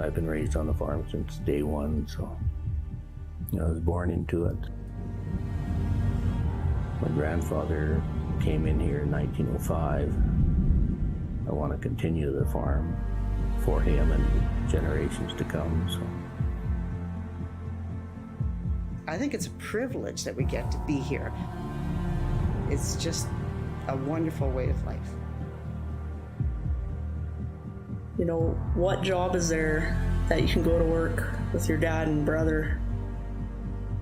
I've been raised on the farm since day one, so I was born into it. My grandfather came in here in 1905. I want to continue the farm for him and generations to come. So I think it's a privilege that we get to be here. It's just a wonderful way of life. What job is there that you can go to work with your dad and brother,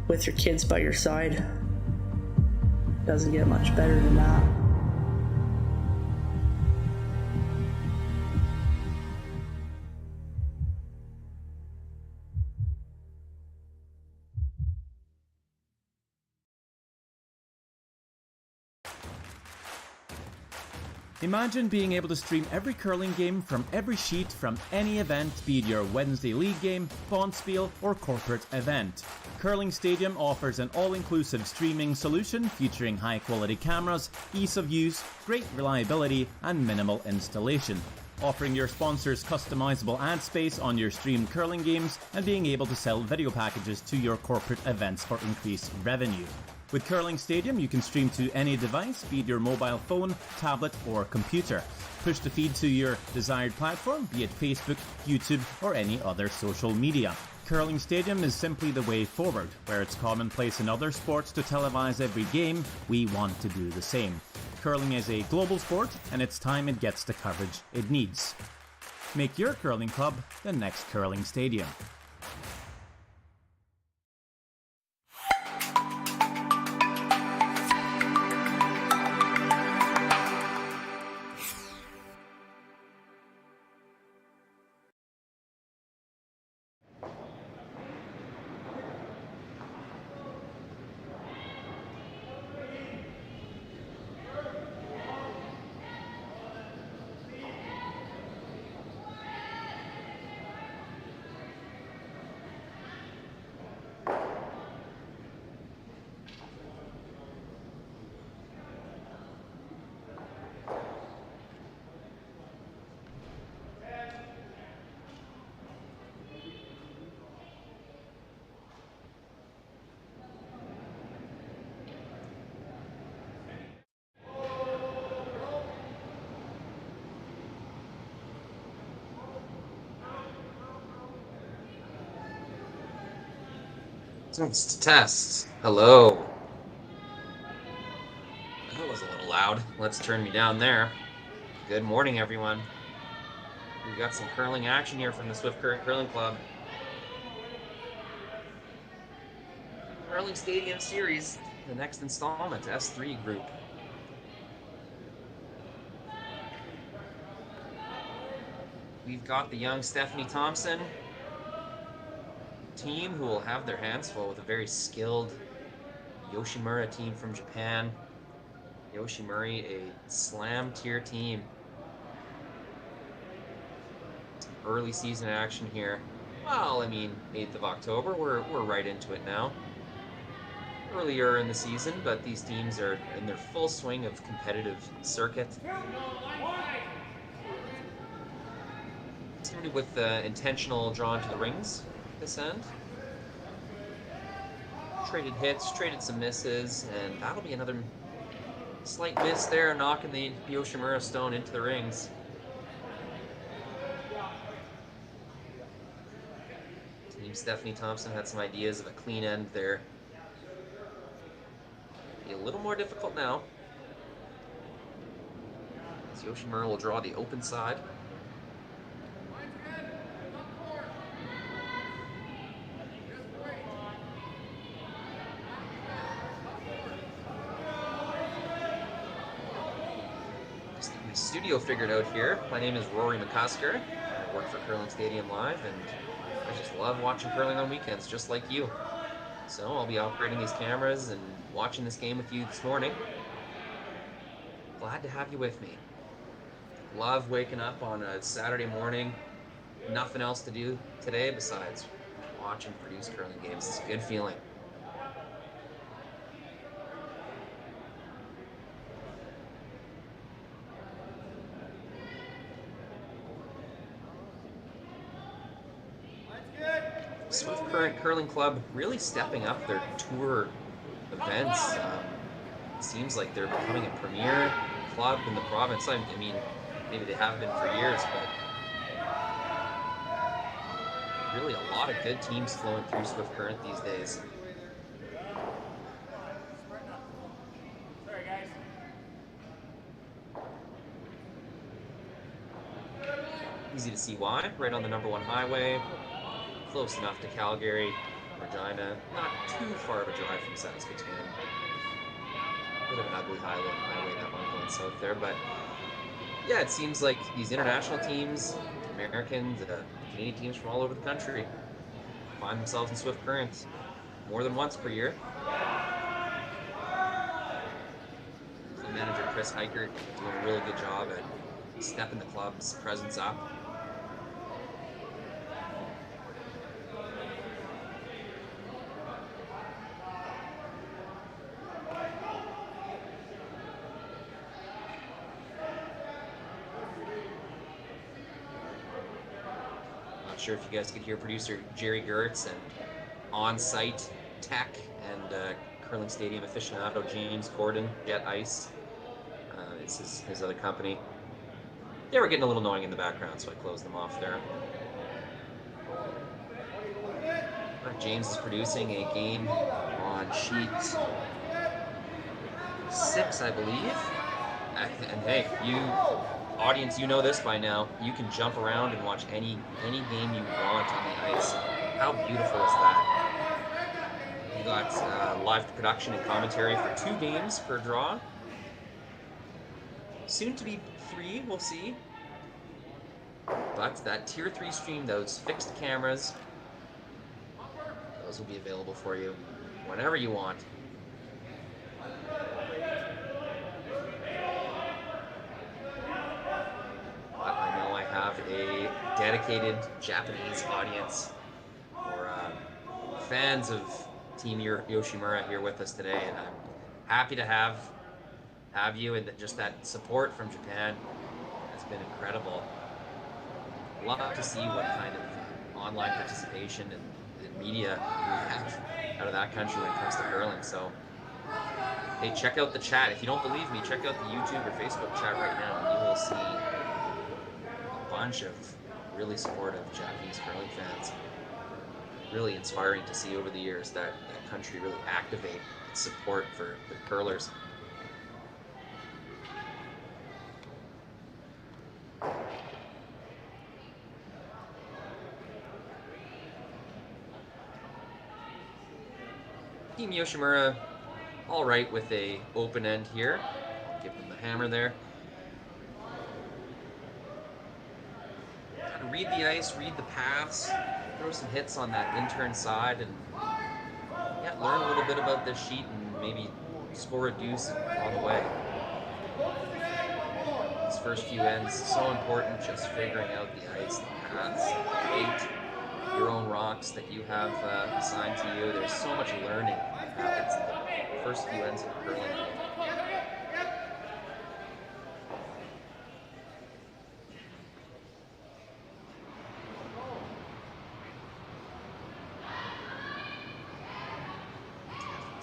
with your kids by your side? Doesn't get much better than that. Imagine being able to stream every curling game from every sheet from any event, be it your Wednesday league game, bonspiel, or corporate event. Curling Stadium offers an all-inclusive streaming solution featuring high-quality cameras, ease of use, great reliability, and minimal installation. Offering your sponsors customizable ad space on your streamed curling games and being able to sell video packages to your corporate events for increased revenue. With Curling Stadium, you can stream to any device, be it your mobile phone, tablet, or computer. Push the feed to your desired platform, be it Facebook, YouTube, or any other social media. Curling Stadium is simply the way forward. Where it's commonplace in other sports to televise every game, we want to do the same. Curling is a global sport, and it's time it gets the coverage it needs. Make your curling club the next Curling Stadium. Test. Hello. That was a little loud. Let's turn me down there. Good morning, everyone. We've got some curling action here from the Swift Current Curling Club. Curling Stadium Series, the next installment, S3 group. We've got the young Stephanie Thompson team who will have their hands full with a very skilled Yoshimura team from Japan. Yoshimura, a slam tier team. Early season action here. Well, 8th of October, we're right into it now. Earlier in the season, but these teams are in their full swing of competitive circuit. Somebody with intentional drawn to the rings this end. Traded hits, traded some misses, and that'll be another slight miss there, knocking the Yoshimura stone into the rings. Team Stephanie Thompson had some ideas of a clean end there. Be a little more difficult now. As Yoshimura will draw the open side. Studio figured out here. My name is Rory McCusker. I work for Curling Stadium Live, and I just love watching curling on weekends, just like you. So I'll be operating these cameras and watching this game with you this morning. Glad to have you with me. Love waking up on a Saturday morning, nothing else to do today besides watch and produce curling games. It's a good feeling. Swift Current Curling Club really stepping up their tour events. It seems like they're becoming a premier club in the province. I mean, maybe they have been for years, but really a lot of good teams flowing through Swift Current these days. Easy to see why, right on the #1 highway, close enough to Calgary, Regina, not too far of a drive from Saskatchewan. A bit of an ugly highway, that one going south there, but yeah, it seems like these international teams, Americans, Canadian teams from all over the country find themselves in Swift Current more than once per year. Club manager Chris Heichert doing a really good job at stepping the club's presence up. Not sure if you guys could hear producer Jerry Gertz and on-site tech and curling stadium aficionado James Gordon, Jet Ice. Is his other company. They were getting a little annoying in the background, so I closed them off there. James is producing a game on sheet 6, I believe. And hey, you audience, you know this by now. You can jump around and watch any game you want on the ice. How beautiful is that? You got live production and commentary for 2 games per draw. Soon to be 3, we'll see. But that Tier 3 stream, those fixed cameras, those will be available for you whenever you want. But I know I have a dedicated Japanese audience or fans of Team Yoshimura here with us today, and I'm happy to have you, and just that support from Japan has been incredible. Love to see what kind of online participation and media we have out of that country when it comes to curling. So, hey, check out the chat. If you don't believe me, check out the YouTube or Facebook chat right now, and you will see a bunch of really supportive Japanese curling fans. Really inspiring to see over the years that country really activate its support for the curlers. Team Yoshimura, all right with a open end here. Give them the hammer there. Gotta read the ice, read the paths, throw some hits on that intern side, and yeah, learn a little bit about this sheet and maybe score a deuce on the way. These first few ends, so important, just figuring out the ice, the paths, the weight, your own rocks that you have assigned to you. There's so much learning that happens in the first few ends of curling.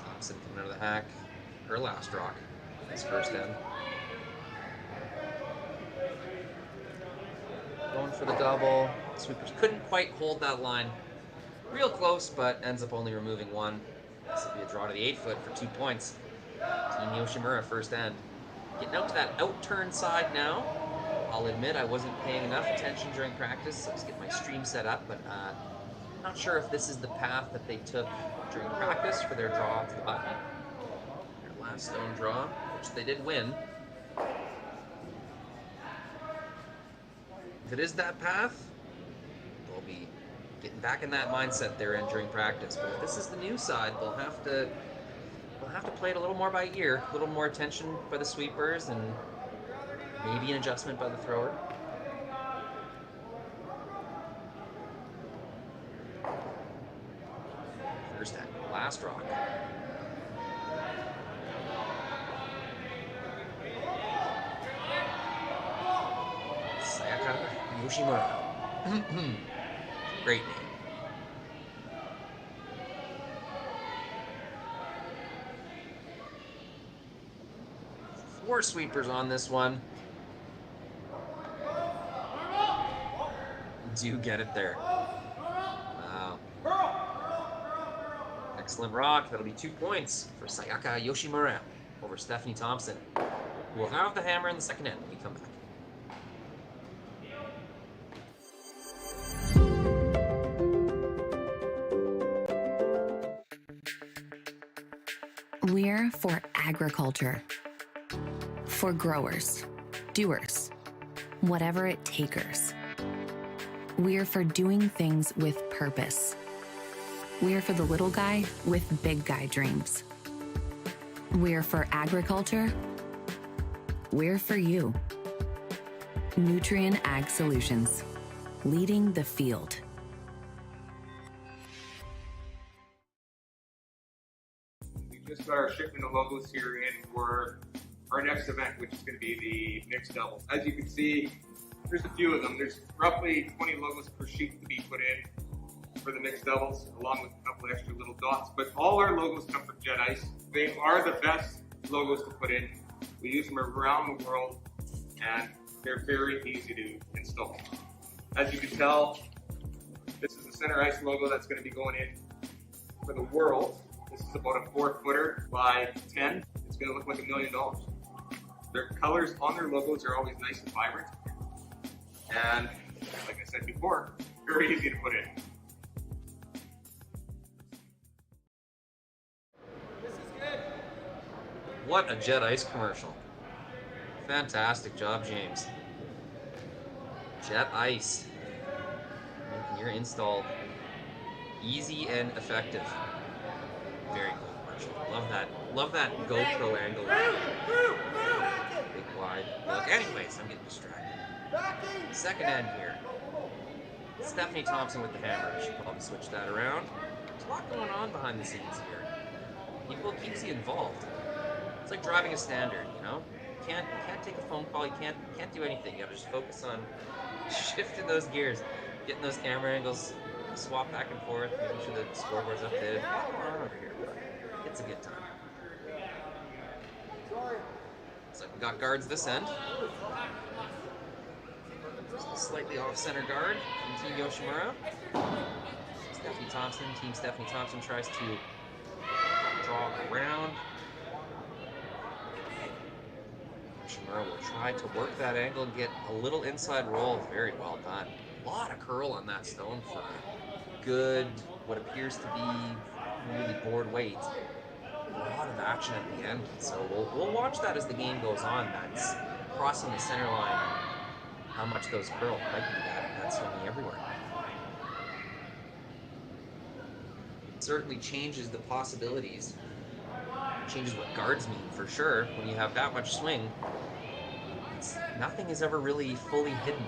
Thompson coming out of the hack. Her last rock, his first end. Going for the double. Sweepers couldn't quite hold that line. Real close, but ends up only removing 1. This will be a draw to the 8-foot for 2 points. Team Yoshimura first end. Getting out to that out-turn side now. I'll admit I wasn't paying enough attention during practice, so I was getting my stream set up, but not sure if this is the path that they took during practice for their draw to the button. Their last stone draw, which they did win. If it is that path, they'll be getting back in that mindset they're in during practice. But if this is the new side, they'll have to play it a little more by ear, a little more attention by the sweepers, and maybe an adjustment by the thrower. First end, last rock. Sayaka Yoshimura. Great name. 4 sweepers on this one. Do get it there. Wow. Excellent rock. That'll be 2 points for Sayaka Yoshimura over Stephanie Thompson. We'll have the hammer in the second end when we come back. We're for agriculture. For growers, doers, whatever it takers. We're for doing things with purpose. We're for the little guy with big guy dreams. We're for agriculture. We're for you. Nutrien Ag Solutions, leading the field. We just got our shipment of logos here in for our next event, which is going to be the mixed double. As you can see, there's a few of them. There's roughly 20 logos per sheet to be put in for the mixed doubles, along with a couple of extra little dots. But all our logos come from Jet Ice. They are the best logos to put in. We use them around the world, and they're very easy to install. As you can tell, this is the Center Ice logo that's going to be going in for the world. This is about a 4-footer by 10. It's going to look like $1 million. Their colors on their logos are always nice and vibrant. And like I said before, very easy to put in. What a Jet Ice commercial. Fantastic job, James. Jet Ice. Making your install easy and effective. Very cool commercial. Love that GoPro angle. Big wide look. Anyways, I'm getting distracted. Second end here. Stephanie Thompson with the hammer. She probably switch that around. There's a lot going on behind the scenes here. People keeps you involved. It's like driving a standard, you know? You can't take a phone call, you can't do anything. You gotta just focus on shifting those gears, getting those camera angles, swap back and forth, making sure the scoreboard's updated. A lot going on over here, but it's a good time. So we got guards this end. Just a slightly off-center guard from Team Yoshimura. Stephanie Thompson, Team Stephanie Thompson tries to draw around. Yoshimura will try to work that angle and get a little inside roll. Very well done. A lot of curl on that stone for good, what appears to be really board weight. A lot of action at the end. So we'll watch that as the game goes on. That's crossing the center line. How much those curl might be that's swinging everywhere. It certainly changes the possibilities. Changes what guards mean for sure. When you have that much swing, nothing is ever really fully hidden.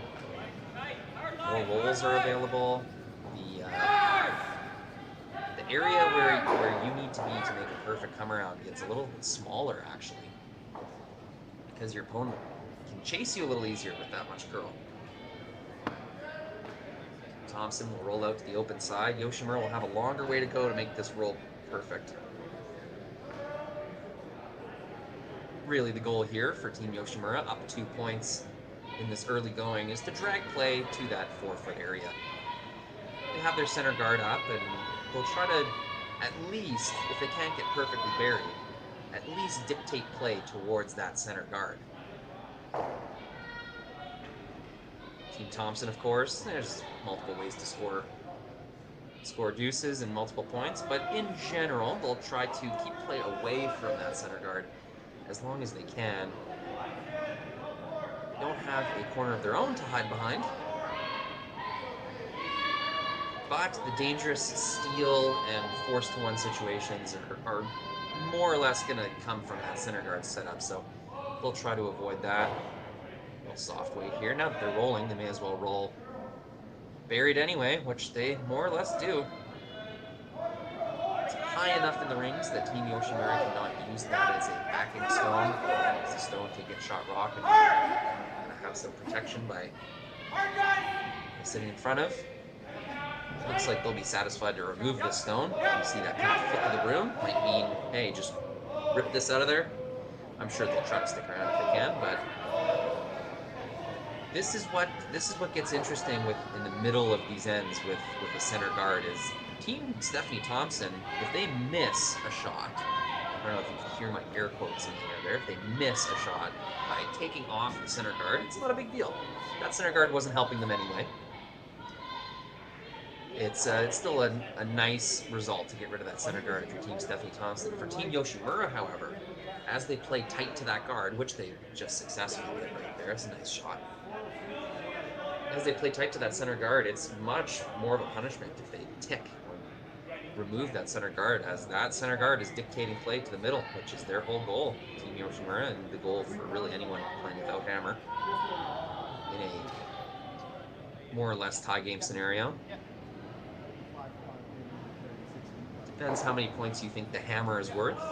More rolls are available. The area where you need to be to make a perfect come around gets a little smaller actually, because your opponent can chase you a little easier with that much curl. Thompson will roll out to the open side. Yoshimura will have a longer way to go to make this roll perfect. Really the goal here for Team Yoshimura, up 2 points in this early going, is to drag play to that 4-foot area. They have their center guard up, and they'll try to, at least, if they can't get perfectly buried, at least dictate play towards that center guard. Team Thompson, of course, there's multiple ways to score deuces and multiple points, but in general, they'll try to keep play away from that center guard as long as they can. They don't have a corner of their own to hide behind, but the dangerous steal and force-to-one situations are more or less going to come from that center guard setup, so they'll try to avoid that. A little soft weight here. Now that they're rolling, they may as well roll buried anyway, which they more or less do. It's high enough in the rings that Team Yoshimura cannot use that as a backing stone, as the stone can get shot rock and have some protection by sitting in front of. Looks like they'll be satisfied to remove this stone. You see that kind of flip of the broom might mean, hey, just rip this out of there. I'm sure they'll try to stick around if they can, but this is what gets interesting with in the middle of these ends with the center guard is Team Stephanie Thompson, if they miss a shot, I don't know if you can hear my air quotes in the air there, if they miss a shot by taking off the center guard, it's not a big deal. That center guard wasn't helping them anyway. It's still a nice result to get rid of that center guard if you're Team Stephanie Thompson. For Team Yoshimura, however, as they play tight to that guard, which they just successfully did right there, it's a nice shot. As they play tight to that center guard, it's much more of a punishment if they tick or remove that center guard, as that center guard is dictating play to the middle, which is their whole goal, Team Yoshimura, and the goal for really anyone playing without hammer in a more or less tie game scenario. Depends how many points you think the hammer is worth.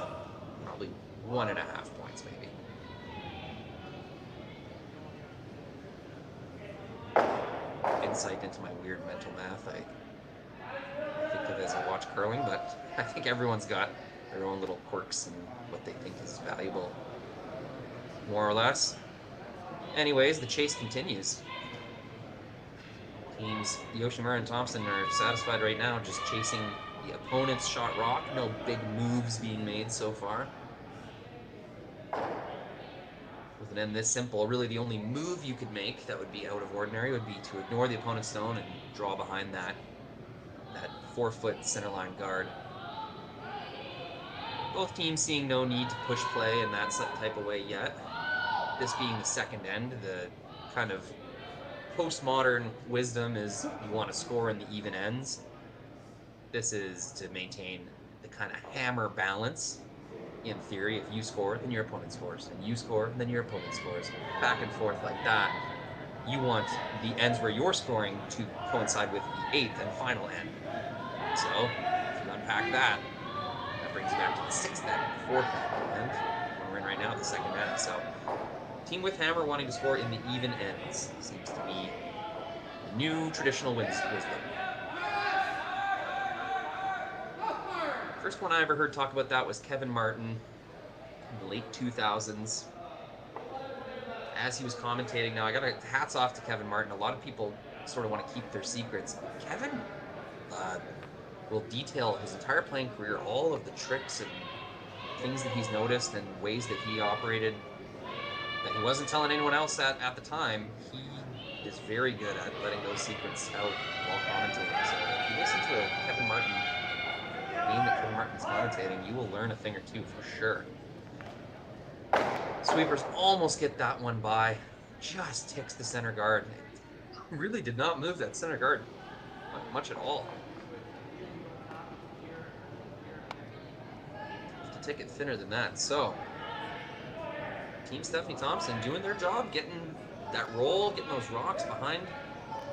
Probably 1.5 points, maybe. Insight into my weird mental math. I think of it as I watch curling, but I think everyone's got their own little quirks and what they think is valuable, more or less. Anyways, the chase continues. Teams Yoshimura and Thompson are satisfied right now, just chasing the opponent's shot rock. No big moves being made so far. With an end this simple, really the only move you could make that would be out of ordinary would be to ignore the opponent's stone and draw behind that 4-foot centerline guard. Both teams seeing no need to push play in that type of way yet. This being the second end, the kind of postmodern wisdom is you want to score in the even ends. This is to maintain the kind of hammer balance. In theory, if you score, then your opponent scores, and you score, then your opponent scores. Back and forth like that. You want the ends where you're scoring to coincide with the 8th and final end. So, if you unpack that, that brings you back to the 6th end, 4th end, and we're in right now, the 2nd end. So, team with hammer wanting to score in the even ends seems to be the new traditional wisdom. First one I ever heard talk about that was Kevin Martin in the late 2000s. As he was commentating, now I got hats off to Kevin Martin. A lot of people sort of want to keep their secrets. Kevin will detail his entire playing career, all of the tricks and things that he's noticed and ways that he operated that he wasn't telling anyone else at the time. He is very good at letting those secrets out while commentating. So if you listen to a Kevin Martin game that Kevin Martin's commentating, you will learn a thing or two for sure. Sweepers almost get that one by. Just ticks the center guard. Really did not move that center guard much at all. Have to tick it thinner than that. So, Team Stephanie Thompson doing their job, getting that roll, getting those rocks behind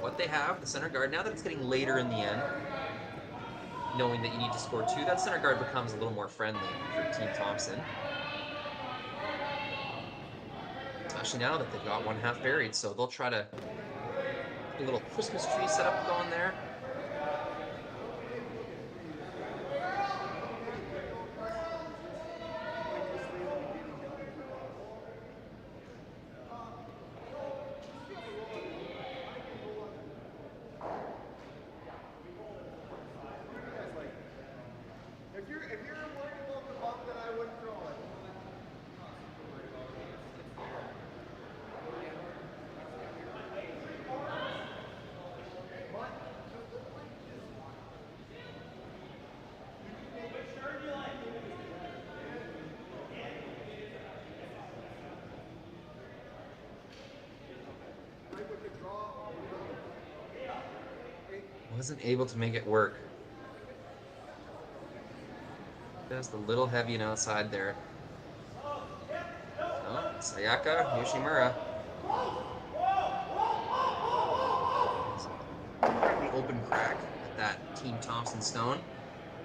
what they have, the center guard. Now that it's getting later in the end, knowing that you need to score 2, that center guard becomes a little more friendly for Team Thompson. Especially now that they've got 1/2 buried, so they'll try to get a little Christmas tree setup going there. Wasn't able to make it work. Just a little heavy and outside there. Oh, Sayaka Yoshimura. The open crack at that Team Thompson stone.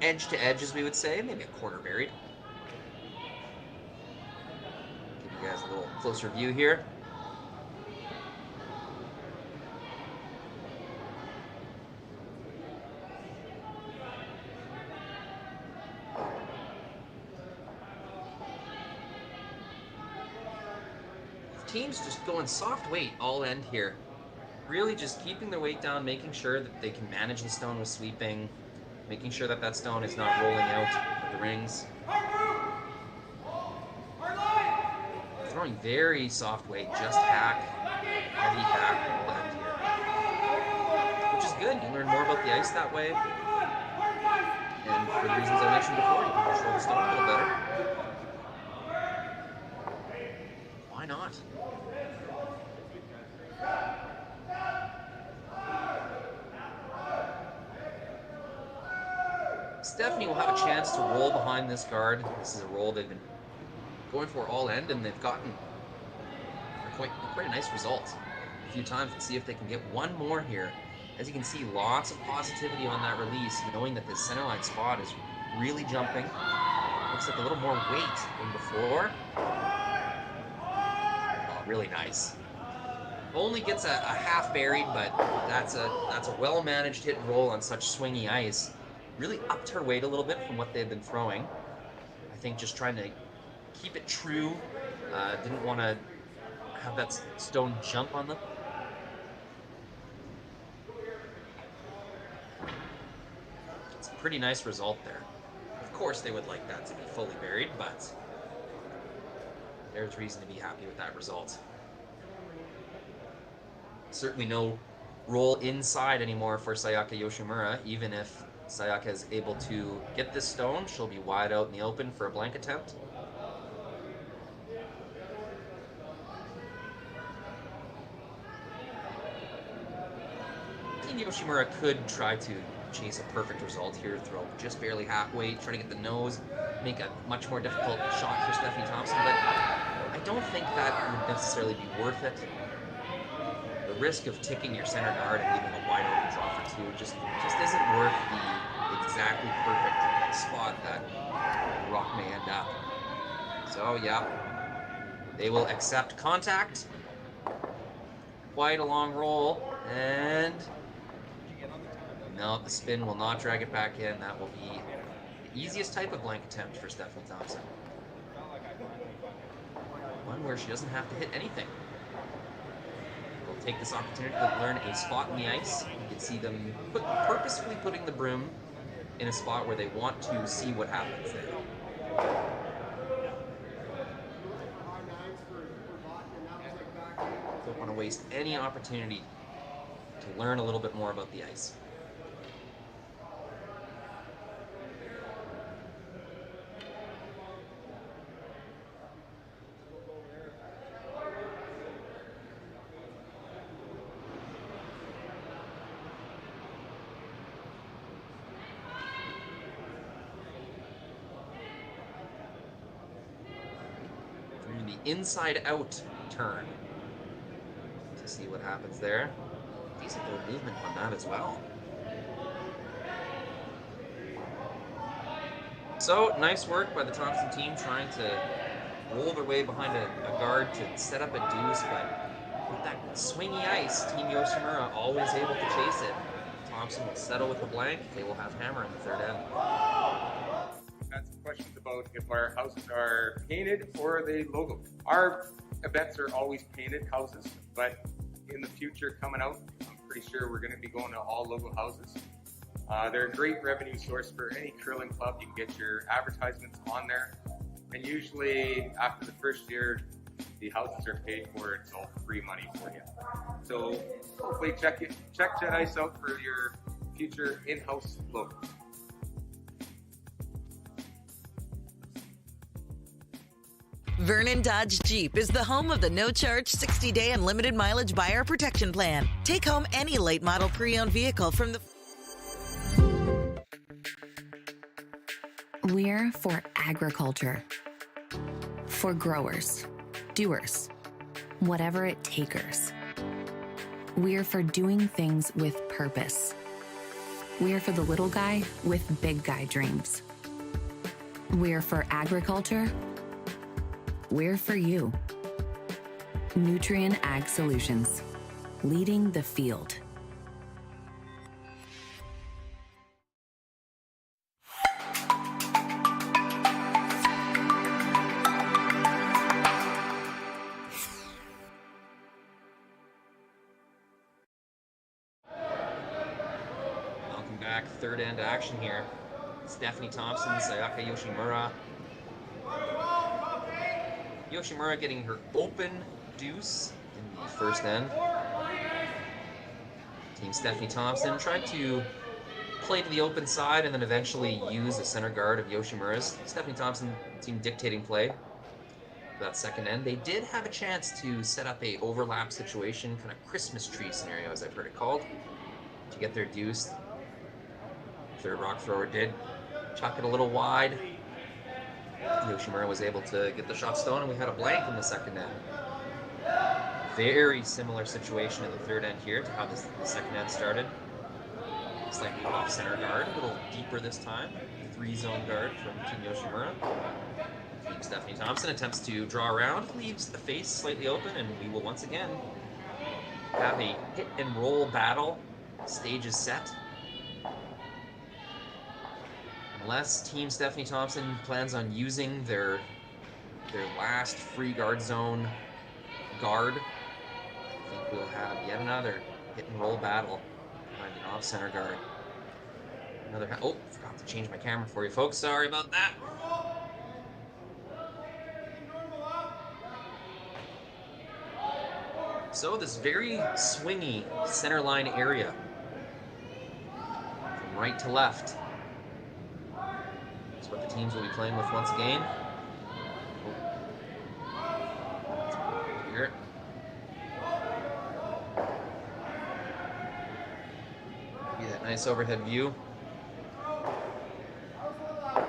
Edge to edge, as we would say, maybe a quarter buried. Give you guys a little closer view here. teams just going soft weight all end here. Really just keeping their weight down, making sure that they can manage the stone with sweeping, making sure that that stone is not rolling out of the rings. Throwing very soft weight, just hack, heavy hack all end here. Which is good, you learn more about the ice that way. And for the reasons I mentioned before, you can control the stone a little better. Why not? Stephanie will have a chance to roll behind this guard. This is a roll they've been going for all end, and they've gotten quite a nice result a few times. Let's see if they can get one more here. As you can see, lots of positivity on that release, knowing that this centerline spot is really jumping. Looks like a little more weight than before. Oh, really nice. Only gets a half buried, but that's a well-managed hit and roll on such swingy ice. Really upped her weight a little bit from what they've been throwing. I think just trying to keep it true. Didn't want to have that stone jump on them. It's a pretty nice result there. Of course they would like that to be fully buried, but there's reason to be happy with that result. Certainly no roll inside anymore for Sayaka Yoshimura. Even if Sayaka is able to get this stone, she'll be wide out in the open for a blank attempt. Team Yoshimura could try to chase a perfect result here, throw just barely half weight, try to get the nose, make a much more difficult shot for Stephanie Thompson, but I don't think that would necessarily be worth it. The risk of ticking your center guard and leaving a wide open draw for two just isn't worth the exactly perfect spot that the rock may end up. So yeah, they will accept contact. Quite a long roll, and no, the spin will not drag it back in. That will be the easiest type of blank attempt for Stephanie Thompson. One where she doesn't have to hit anything. We'll take this opportunity to learn a spot in the ice. You can see them purposefully putting the broom in a spot where they want to see what happens there. Don't want to waste any opportunity to learn a little bit more about the ice. Inside out turn to see what happens there. Decent little movement on that as well. So nice work by the Thompson team trying to roll their way behind a guard to set up a deuce, but with that swingy ice, Team Yoshimura always able to chase it. Thompson will settle with a blank. They will have hammer in the third end. Had some questions about if our houses are painted or are they logo. Our events are always painted houses, but in the future coming out, I'm pretty sure we're going to be going to all logo houses. They're a great revenue source for any curling club. You can get your advertisements on there, and usually after the first year, the houses are paid for. It's all free money for you. So hopefully check Jet Ice out for your future in-house logo. Vernon Dodge Jeep is the home of the no-charge 60-day unlimited mileage buyer protection plan. Take home any late model pre-owned vehicle from the... We're for agriculture. For growers, doers, whatever it takers. We're for doing things with purpose. We're for the little guy with big guy dreams. We're for agriculture. We're for you. Nutrien Ag Solutions, leading the field. back third end action here. Stephanie Thompson, Sayaka Yoshimura. Yoshimura getting her open deuce in the first end. Team Stephanie Thompson tried to play to the open side and then eventually use the center guard of Yoshimura's. Stephanie Thompson team dictating play for that second end. They did have a chance to set up a overlap situation, kind of Christmas tree scenario as I've heard it called, to get their deuce. Third rock thrower did chuck it a little wide. Yoshimura was able to get the shot stone, and we had a blank in the second end. Very similar situation in the third end here to how the second end started. Slightly off center guard, a little deeper this time. 3-zone guard from Team Yoshimura. Team Stephanie Thompson attempts to draw around, leaves the face slightly open, and we will once again have a hit and roll battle. Stage is set. Unless Team Stephanie Thompson plans on using their last free guard zone guard, I think we'll have yet another hit and roll battle behind an off center guard. Oh, forgot to change my camera for you folks. Sorry about that. So this very swingy center line area from right to left. That's what the teams will be playing with once again. Here. Give you that nice overhead view. A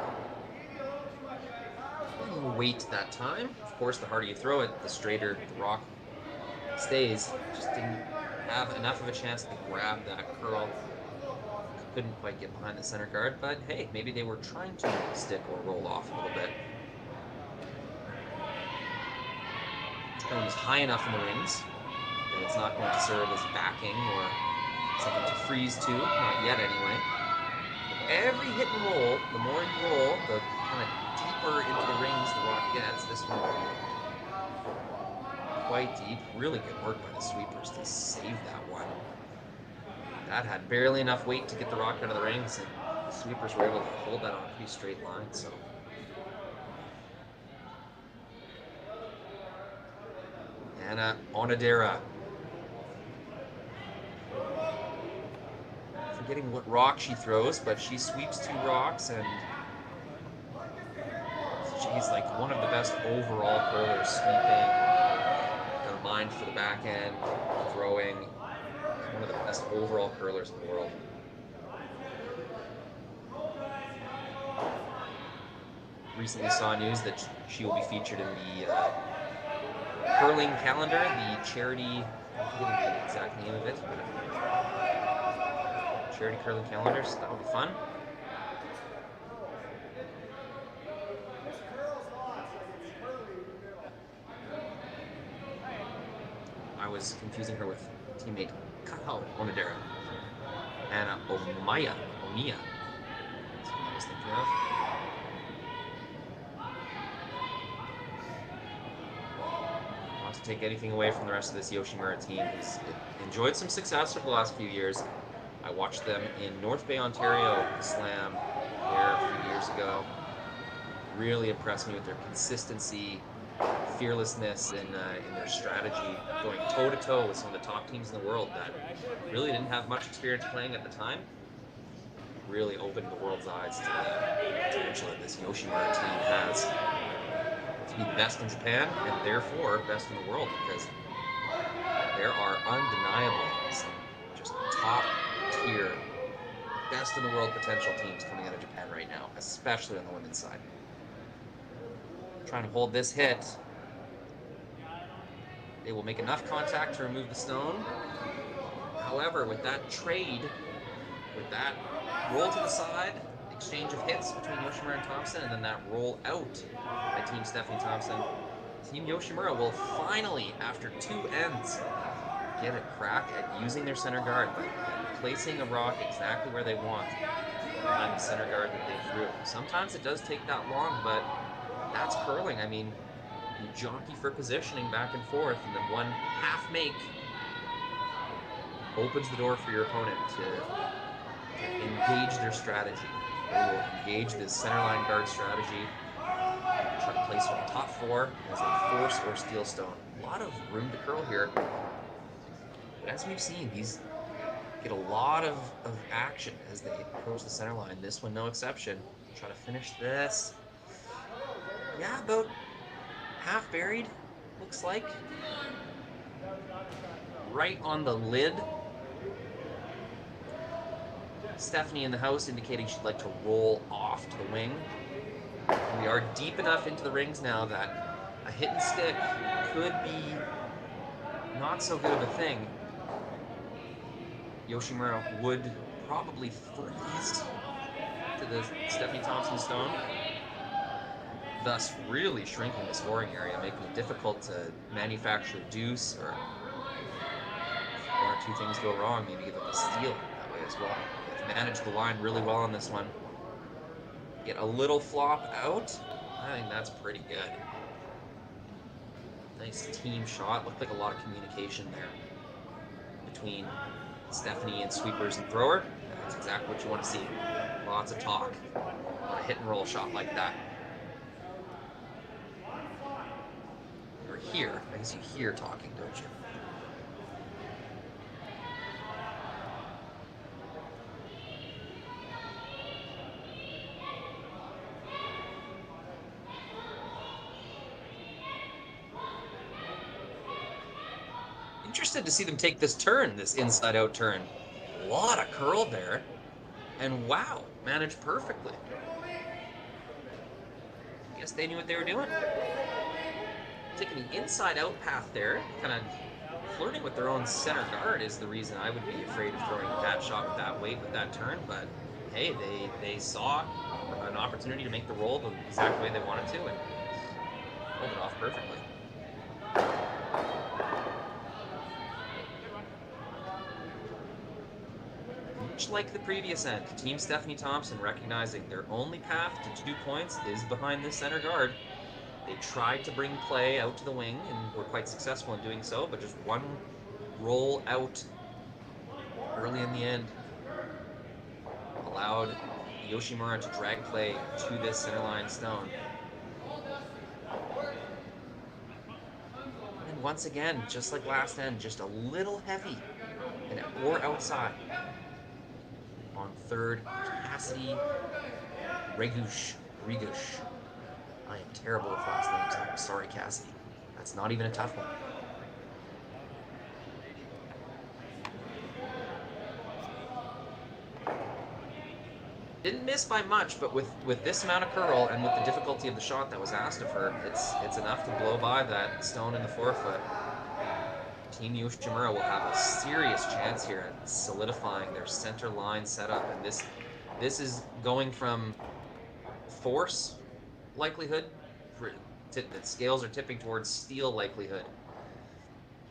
little weight that time. Of course, the harder you throw it, the straighter the rock stays. Just didn't have enough of a chance to grab that curl. Couldn't quite get behind the center guard, but hey, maybe they were trying to stick or roll off a little bit. That one was high enough in the rings that it's not going to serve as backing or something to freeze to, not yet anyway. Every hit and roll, the more you roll, the kind of deeper into the rings the rock gets. This one will be quite deep. Really good work by the sweepers to save that one. That had barely enough weight to get the rock out of the rings, and the sweepers were able to hold that on a pretty straight line. So Anna Onodera. Forgetting what rock she throws, but she sweeps 2 rocks, and she's like one of the best overall curlers sweeping. Got a mind for the back end, throwing. One of the best overall curlers in the world. Recently saw news that she will be featured in the curling calendar, the charity, I'm forgetting the exact name of it, but charity curling calendar, so that will be fun. I was confusing her with teammate Kao Onodera. Anna Omiya. That's what I was thinking of. Not to take anything away from the rest of this Yoshimura team, who's enjoyed some success over the last few years. I watched them in North Bay, Ontario, Slam there a few years ago. Really impressed me with their consistency, fearlessness in their strategy, going toe-to-toe with some of the top teams in the world that really didn't have much experience playing at the time. Really opened the world's eyes to the potential that this Yoshimura team has to be the best in Japan and therefore best in the world, because there are undeniable, some just top-tier, best in the world potential teams coming out of Japan right now, especially on the women's side. Trying to hold this hit. They will make enough contact to remove the stone. However, with that trade, with that roll to the side, exchange of hits between Yoshimura and Thompson, and then that roll out by Team Stephanie Thompson, Team Yoshimura will finally, after 2 ends, get a crack at using their center guard by placing a rock exactly where they want behind the center guard that they threw. Sometimes it does take that long, but that's curling. I mean, you jockey for positioning back and forth, and then one half make opens the door for your opponent to engage their strategy. They will engage this centerline guard strategy. Try to place one top 4 as a force or steel stone. A lot of room to curl here. But as we've seen, these get a lot of action as they approach the center line. This one, no exception. Try to finish this. Yeah, about half buried, looks like. Right on the lid. Stephanie in the house indicating she'd like to roll off to the wing. We are deep enough into the rings now that a hit and stick could be not so good of a thing. Yoshimura would probably freeze to the Stephanie Thompson stone, thus really shrinking the scoring area, making it difficult to manufacture deuce, or one or two things go wrong, maybe give up a steal that way as well. They've managed the line really well on this one. Get a little flop out. I think that's pretty good. Nice team shot. Looked like a lot of communication there between Stephanie and sweepers and thrower. That's exactly what you want to see. Lots of talk on a hit and roll shot like that. Or hear. I guess you hear talking, don't you? Interested to see them take this turn, this inside-out turn. A lot of curl there, and wow, managed perfectly. Guess they knew what they were doing. Taking the inside-out path there, kind of flirting with their own center guard is the reason I would be afraid of throwing that shot with that weight, with that turn, but hey, they saw an opportunity to make the roll the exact way they wanted to, and pulled it off perfectly. Much like the previous end, Team Stephanie Thompson recognizing their only path to 2 points is behind this center guard. They tried to bring play out to the wing and were quite successful in doing so, but just one roll out early in the end allowed Yoshimura to drag play to this centerline stone. And once again, just like last end, just a little heavy and or outside. On third, Cassidy Regush. I am terrible with last names. I'm sorry, Cassidy. That's not even a tough one. Didn't miss by much, but with this amount of curl and with the difficulty of the shot that was asked of her, it's enough to blow by that stone in the forefoot. Team Yoshimura will have a serious chance here at solidifying their center line setup, and this is going from force likelihood, the scales are tipping towards steal likelihood.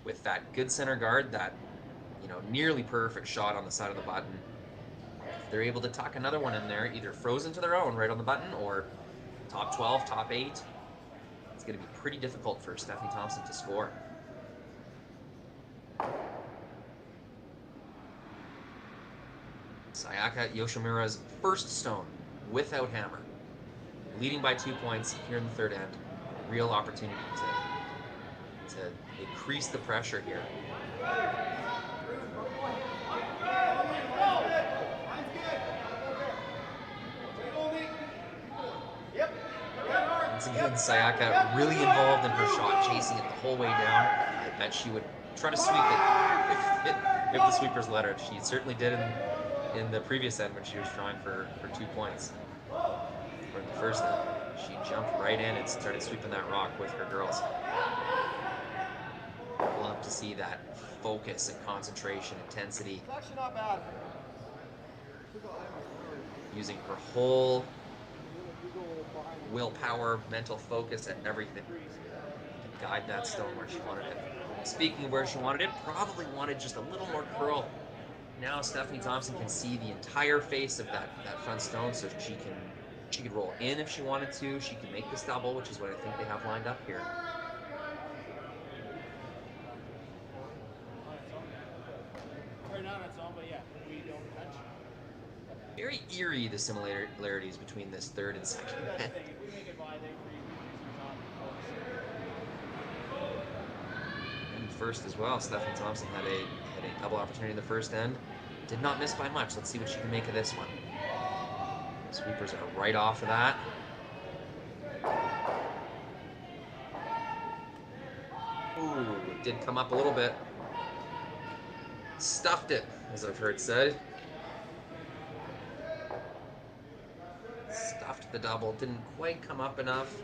With that good center guard, that nearly perfect shot on the side of the button, if they're able to tuck another one in there, either frozen to their own right on the button or top 12, top 8, it's going to be pretty difficult for Stephanie Thompson to score. Sayaka Yoshimura's first stone without hammer. Leading by 2 points here in the third end. Real opportunity to increase the pressure here. Once again, Sayaka really involved in her shot, chasing it the whole way down. I bet she would try to sweep it if the sweepers let her. She certainly did in the previous end when she was trying for 2 points. For the first end, she jumped right in and started sweeping that rock with her girls. Love to see that focus and concentration, intensity. Using her whole willpower, mental focus, and everything to guide that stone where she wanted it. Speaking of where she wanted it, probably wanted just a little more curl. Now Stephanie Thompson can see the entire face of that front stone, so she could roll in if she wanted to. She can make this double, which is what I think they have lined up here. Very eerie, the similarities between this third and second end. And first as well, Stephanie Thompson had a double opportunity in the first end. Did not miss by much. Let's see what she can make of this one. Sweepers are right off of that. Ooh, it did come up a little bit. Stuffed it, as I've heard said. Stuffed the double, didn't quite come up enough.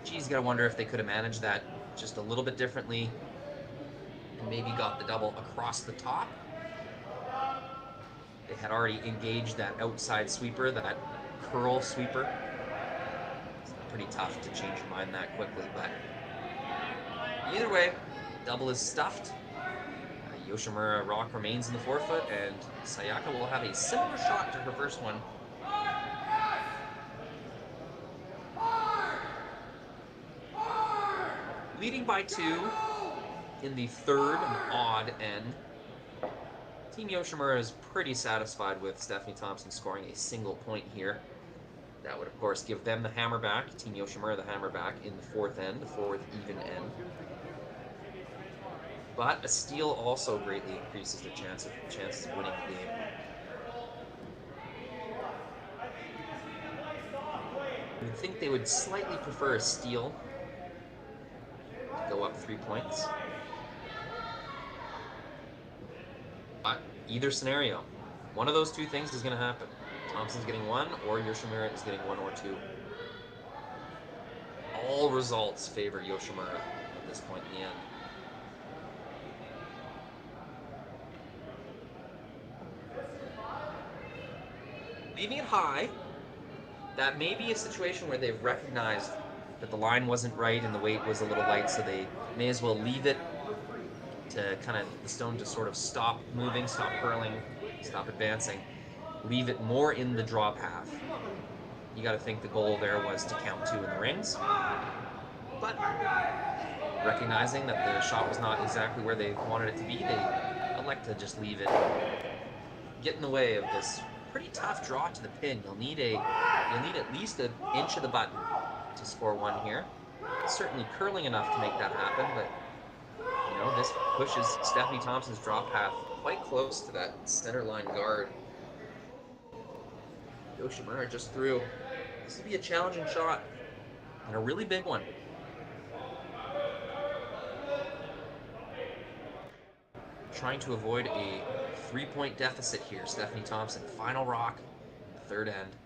Geez, gotta wonder if they could have managed that just a little bit differently and maybe got the double across the top. They had already engaged that outside sweeper, that curl sweeper. It's pretty tough to change your mind that quickly, but either way, double is stuffed. Yoshimura rock remains in the forefoot, and Sayaka will have a similar shot to her first one. Leading by 2 in the third and odd end. Team Yoshimura is pretty satisfied with Stephanie Thompson scoring a single point here. That would, of course, give them the hammer back, Team Yoshimura the hammer back in the fourth end, the fourth even end. But a steal also greatly increases their chances of winning the game. You would think they would slightly prefer a steal to go up 3 points. But either scenario, one of those two things is going to happen. Thompson's getting 1, or Yoshimura is getting 1 or 2. All results favor Yoshimura at this point in the end. Leaving it high, that may be a situation where they've recognized that the line wasn't right and the weight was a little light, so they may as well leave it to kind of the stone to sort of stop moving, stop curling, stop advancing, leave it more in the draw path. You got to think the goal there was to count 2 in the rings, but recognizing that the shot was not exactly where they wanted it to be, they elect to just leave it, get in the way of this pretty tough draw to the pin. You'll need at least an inch of the button to score 1 here. Certainly curling enough to make that happen, but you know, this pushes Stephanie Thompson's draw path quite close to that center line guard. Yoshimura just threw. This will be a challenging shot and a really big one. Trying to avoid a 3-point deficit here. Stephanie Thompson, final rock, third end.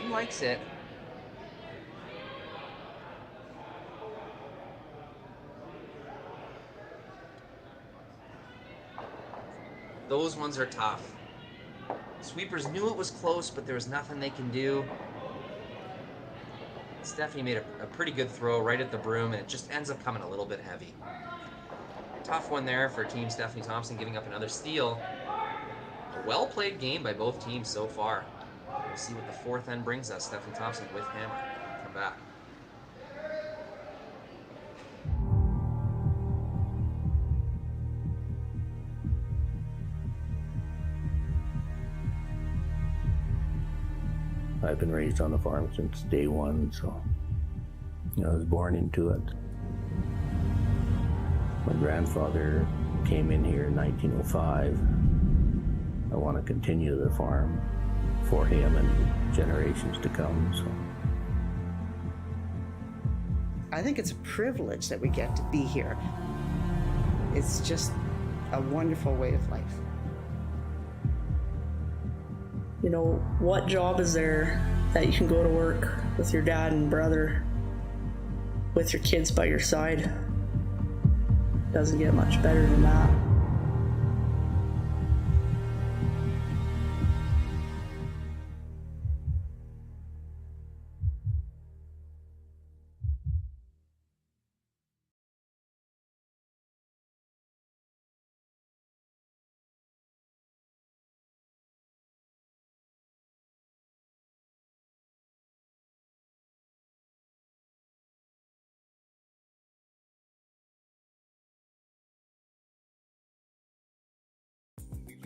Likes it. Those ones are tough. Sweepers knew it was close, but there was nothing they can do. Stephanie made a pretty good throw right at the broom, and it just ends up coming a little bit heavy. Tough one there for Team Stephanie Thompson, giving up another steal. A well-played game by both teams so far. We'll see what the fourth end brings us. Stephanie Thompson with hammer. Come back. I've been raised on the farm since day one, so I was born into it. My grandfather came in here in 1905. I want to continue the farm for him and generations to come. So I think it's a privilege that we get to be here. It's just a wonderful way of life. You know, what job is there that you can go to work with your dad and brother, with your kids by your side? Doesn't get much better than that.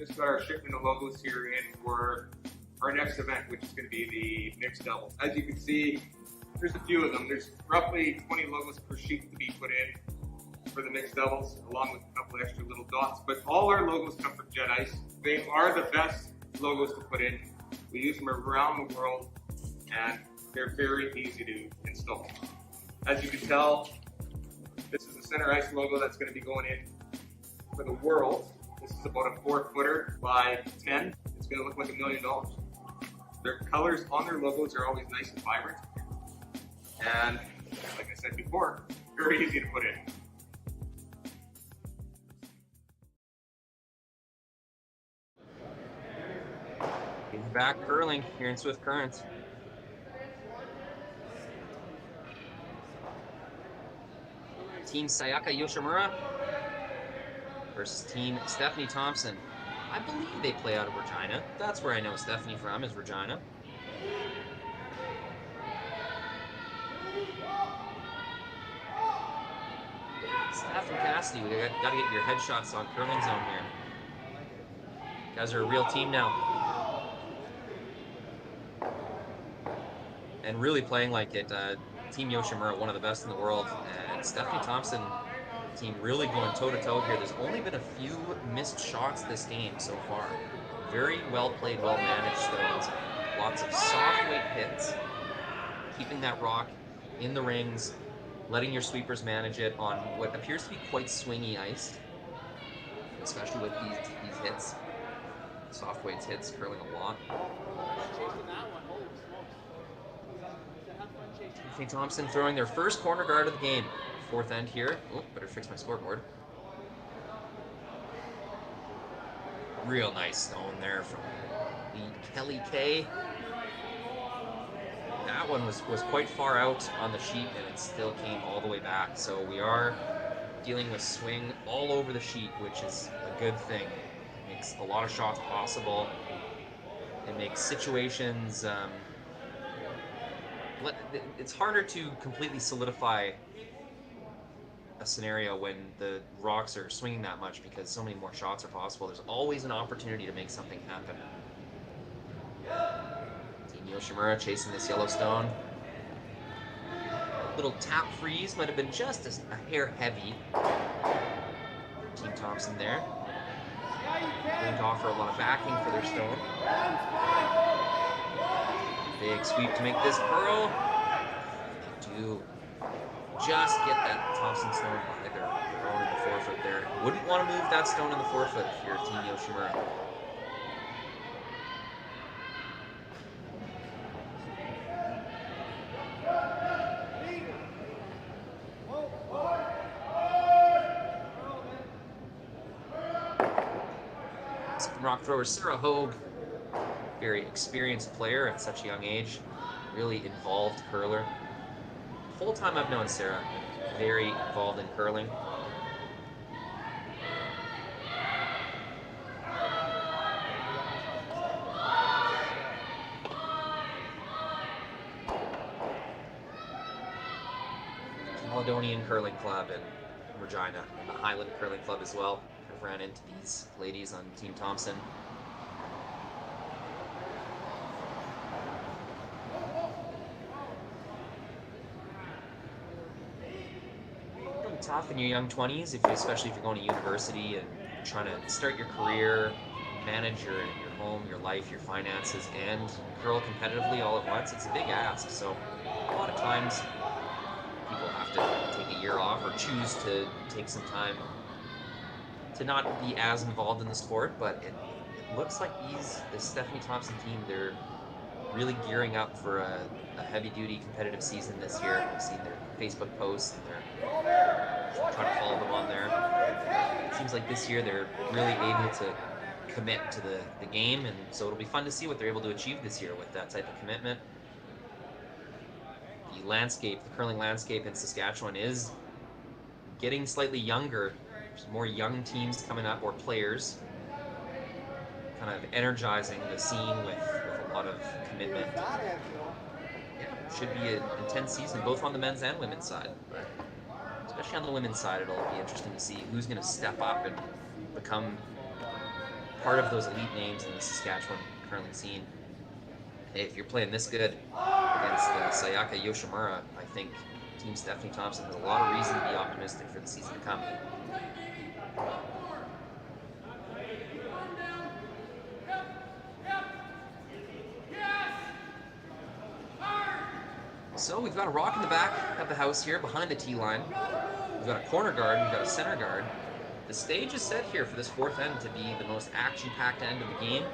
just got our shipment of logos here in for our next event, which is going to be the mixed doubles. As you can see, there's a few of them. There's roughly 20 logos per sheet to be put in for the mixed doubles, along with a couple extra little dots. But all our logos come from Jet Ice. They are the best logos to put in. We use them around the world, and they're very easy to install. As you can tell, this is the Center Ice logo that's going to be going in for the world. This is about a 4-footer by 10. It's going to look like $1 million. Their colors on their logos are always nice and vibrant. And like I said before, very easy to put in. He's back curling here in Swift Current. Team Sayaka Yoshimura versus Team Stephanie Thompson. I believe they play out of Regina. That's where I know Stephanie from, is Regina. Steph and Cassidy, we gotta get your headshots on curling zone here. You guys are a real team now. And really playing like it. Team Yoshimura, one of the best in the world. And Stephanie Thompson team really going toe-to-toe here. There's only been a few missed shots this game so far. Very well played, well managed stones. Lots of soft weight hits. Keeping that rock in the rings, letting your sweepers manage it on what appears to be quite swingy ice, especially with these hits. Soft weights hits curling a lot. Stephanie Thompson throwing their first corner guard of the game. Fourth end here. Oh, better fix my scoreboard. Real nice stone there from the Kelly K. That one was quite far out on the sheet, and it still came all the way back. So we are dealing with swing all over the sheet, which is a good thing. It makes a lot of shots possible. It makes situations... it's harder to completely solidify a scenario when the rocks are swinging that much because so many more shots are possible. There's always an opportunity to make something happen. Team Yoshimura chasing this yellow stone. Little tap freeze might have been just a hair heavy. Team Thompson there. Going to offer a lot of backing for their stone. Big sweep to make this curl. They do just get that Thompson stone by their own in the forefoot there. Wouldn't want to move that stone in the forefoot if you're Team Yoshimura. Second rock thrower Sarah Hogue. Very experienced player at such a young age. Really involved curler. The whole time I've known Sarah, very involved in curling. Caledonian Curling Club in Regina, and the Highland Curling Club as well. I've ran into these ladies on Team Thompson. Tough in your young 20s, especially if you're going to university and trying to start your career, manage your home, your life, your finances, and curl competitively all at once. It's a big ask, so a lot of times people have to take a year off or choose to take some time to not be as involved in the sport, but it looks like the Stephanie Thompson team, they're really gearing up for a heavy-duty competitive season this year. I've seen their Facebook posts, and they're trying to follow them on there. It seems like this year they're really able to commit to the game, and so it'll be fun to see what they're able to achieve this year with that type of commitment. The landscape, the curling landscape in Saskatchewan is getting slightly younger. There's more young teams coming up, or players, kind of energizing the scene with a lot of commitment. Yeah, should be an intense season, both on the men's and women's side. But especially on the women's side, it'll be interesting to see who's going to step up and become part of those elite names in the Saskatchewan curling scene. Hey, if you're playing this good against Sayaka Yoshimura, I think Team Stephanie Thompson has a lot of reason to be optimistic for the season to come. So we've got a rock in the back of the house here behind the tee line. We've got a corner guard, we've got a center guard. The stage is set here for this fourth end to be the most action-packed end of the game.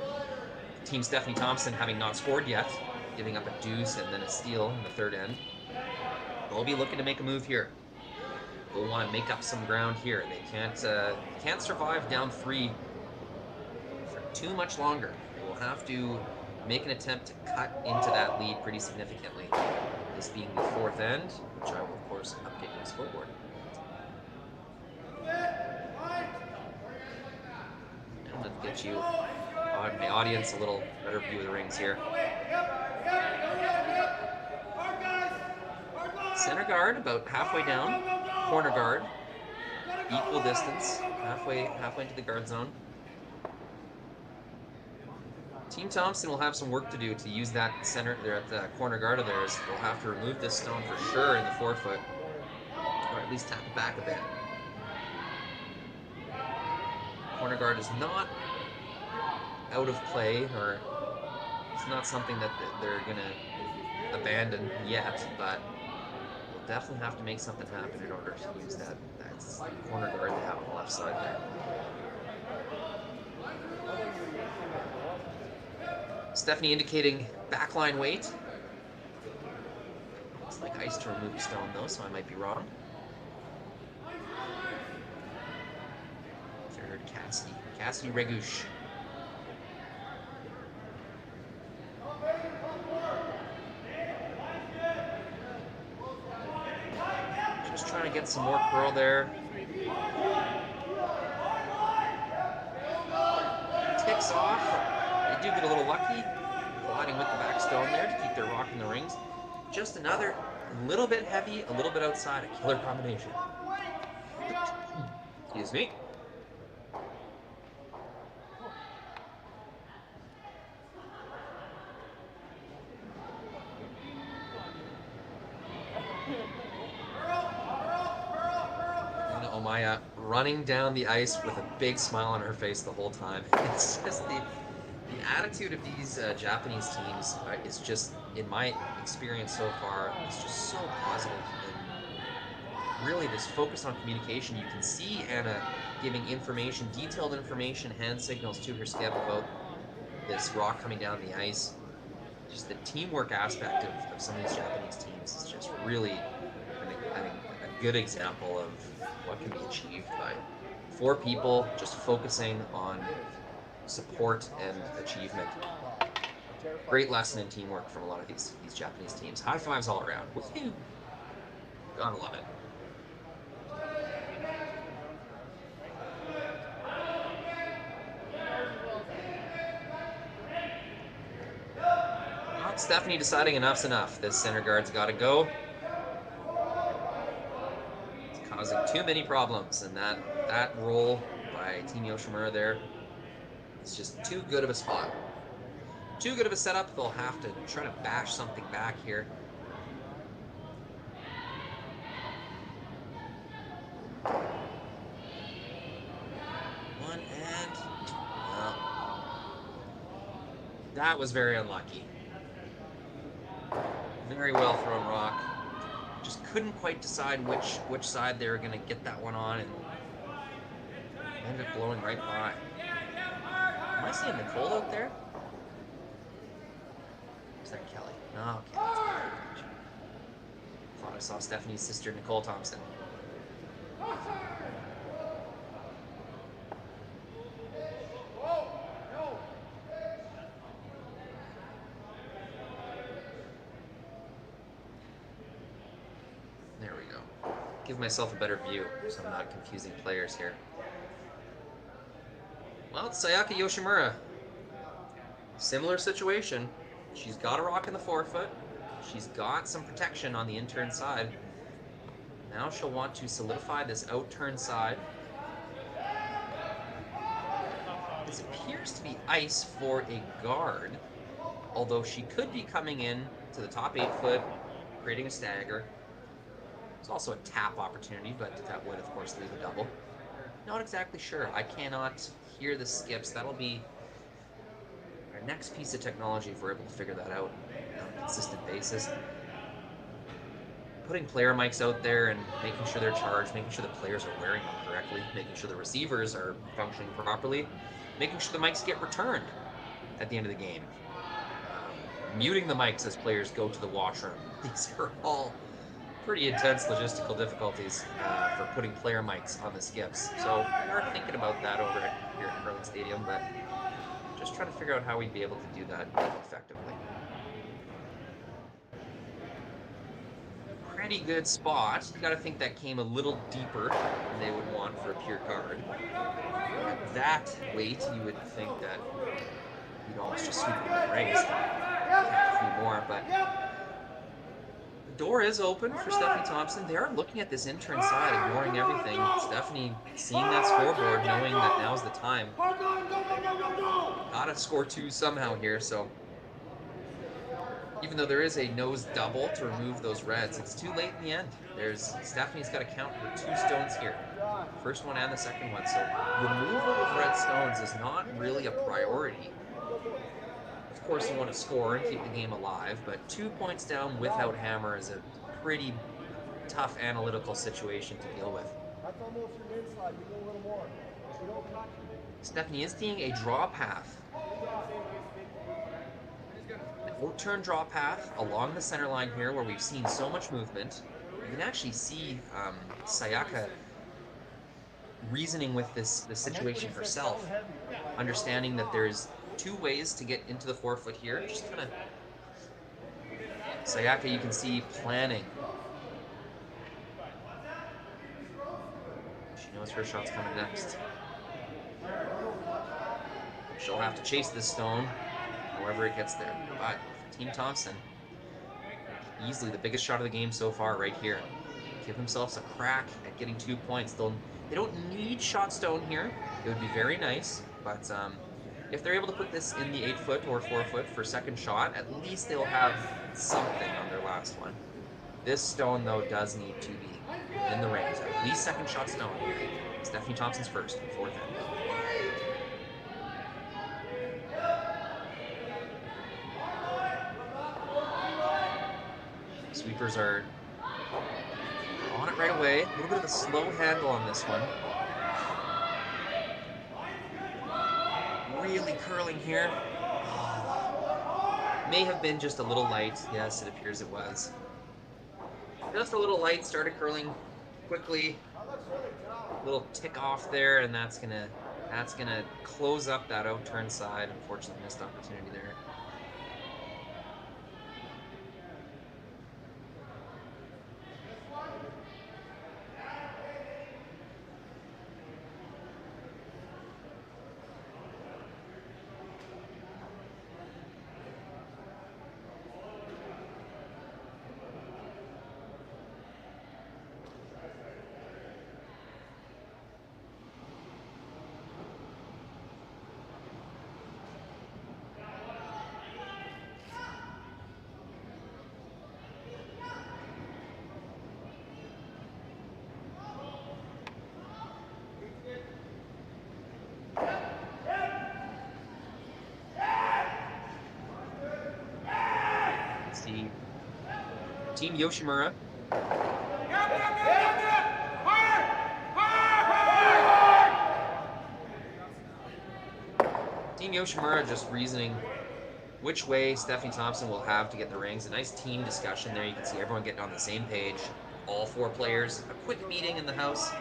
Team Stephanie Thompson having not scored yet, giving up a deuce and then a steal in the third end. They'll be looking to make a move here. They'll want to make up some ground here. They can't survive down 3 for too much longer. They will have to make an attempt to cut into that lead pretty significantly. This being the fourth end, which I will of course update on the scoreboard. And let's get you, my audience, a little better view of the rings here. Center guard about halfway down, corner guard equal distance, halfway into the guard zone. Team Thompson will have some work to do to use that center there at the corner guard of theirs. They'll have to remove this stone for sure in the forefoot, or at least tap it back a bit. Corner guard is not out of play, or it's not something that they're going to abandon yet, but they'll definitely have to make something happen in order to use that corner guard they have on the left side there. Stephanie indicating backline weight. Looks like ice to remove a stone though, so I might be wrong. Third, Cassidy Regouche. Just trying to get some more curl there. Ticks off. They do get a little lucky, colliding with the back stone there to keep their rock in the rings. Just another little bit heavy, a little bit outside, a killer combination. Excuse me. Omaya running down the ice with a big smile on her face the whole time. It's just the attitude of these Japanese teams is just, in my experience so far, is just so positive. And really this focus on communication. You can see Anna giving information, detailed information, hand signals to her skip about this rock coming down the ice. Just the teamwork aspect of some of these Japanese teams is just really, I think, a good example of what can be achieved by 4 people just focusing on support and achievement. Great lesson in teamwork from a lot of these Japanese teams. High fives all around. Woohoo! Gotta love it. Well, Stephanie deciding enough's enough. This center guard's got to go. It's causing too many problems, and that roll by Team Yoshimura there, it's just too good of a spot. Too good of a setup. They'll have to try to bash something back here. One and... well, that was very unlucky. Very well thrown rock. Just couldn't quite decide which side they were going to get that one on, and ended up blowing right by. Am I seeing Nicole out there? Is that Kelly? No, okay, that's Kelly. Thought I saw Stephanie's sister, Nicole Thompson. There we go. Give myself a better view so I'm not confusing players here. Well, it's Sayaka Yoshimura. Similar situation. She's got a rock in the forefoot. She's got some protection on the in-turn side. Now she'll want to solidify this out-turn side. This appears to be ice for a guard, although she could be coming in to the top 8 foot, creating a stagger. There's also a tap opportunity, but that would, of course, leave a double. Not exactly sure. I cannot hear the skips. That'll be our next piece of technology if we're able to figure that out on a consistent basis. Putting player mics out there and making sure they're charged, making sure the players are wearing them correctly, making sure the receivers are functioning properly, making sure the mics get returned at the end of the game. Muting the mics as players go to the washroom. These are all pretty intense logistical difficulties for putting player mics on the skips. So we are thinking about that over here at Curling Stadium, but just trying to figure out how we'd be able to do that effectively. Pretty good spot. You got to think that came a little deeper than they would want for a pure guard. At that weight, you would think that you'd almost just sweep it in the rings. A few more, but the door is open for Stephanie Thompson. They are looking at this intern side, ignoring everything. Stephanie seeing that scoreboard, knowing that now's the time. Gotta score 2 somehow here, so even though there is a nose double to remove those reds, it's too late in the end. Stephanie's got to count her 2 stones here. First one and the second one. So removal of red stones is not really a priority. Of course you want to score and keep the game alive, but 2 points down without hammer is a pretty tough analytical situation to deal with. Stephanie is seeing a draw path. Out-turn draw path along the center line here where we've seen so much movement. You can actually see Sayaka reasoning with this situation herself, understanding that there's 2 ways to get into the 4 foot here. Just kind of Sayaka, you can see planning. She knows her shot's coming next. She'll have to chase this stone however it gets there. But Team Thompson, easily the biggest shot of the game so far right here. Give themselves a crack at getting 2 points. They don't need shot stone here. It would be very nice, but if they're able to put this in the 8 foot or 4 foot for second shot, at least they'll have something on their last one. This stone, though, does need to be in the rings. At least second shot stone. Stephanie Thompson's first and 4th end. Sweepers are on it right away. A little bit of a slow handle on this one. Really curling here. May have been just a little light. Yes, it appears it was. Just a little light, started curling quickly. A little tick off there, and that's gonna close up that out-turn side. Unfortunately, missed opportunity there. Team Yoshimura. Team Yoshimura just reasoning which way Stephanie Thompson will have to get the rings. A nice team discussion there. You can see everyone getting on the same page. All 4 players. A quick meeting in the house.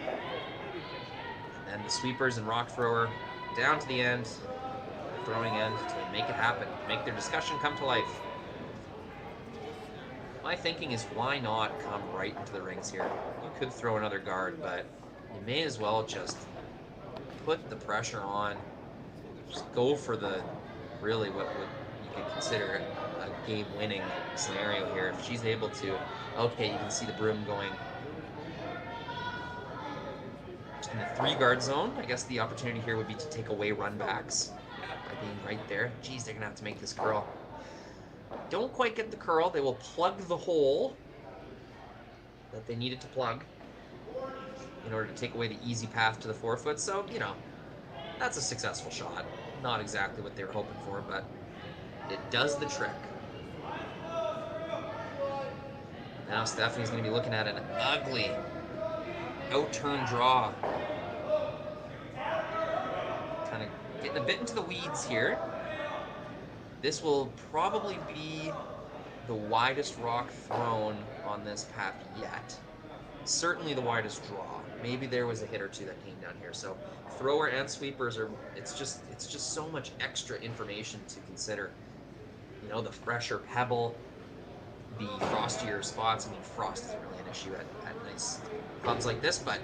And then the sweepers and rock thrower down to the end. The throwing end to make it happen. Make their discussion come to life. My thinking is, why not come right into the rings here? You could throw another guard, but you may as well just put the pressure on. Just go for the, really what you could consider a game-winning scenario here. If she's able to, okay, you can see the broom going In the 3-guard zone, I guess the opportunity here would be to take away run backs by being right there. Geez, they're going to have to make this curl. Don't quite get the curl. They will plug the hole that they needed to plug in order to take away the easy path to the 4-foot. So, you know, that's a successful shot. Not exactly what they were hoping for, but it does the trick. Now Stephanie's going to be looking at an ugly out-turn draw. Kind of getting a bit into the weeds here. This will probably be the widest rock thrown on this path yet. Certainly the widest draw. Maybe there was a hit or two that came down here. So thrower and sweepers are, it's just so much extra information to consider. You know, the fresher pebble, the frostier spots. I mean, frost isn't really an issue at nice clubs like this, but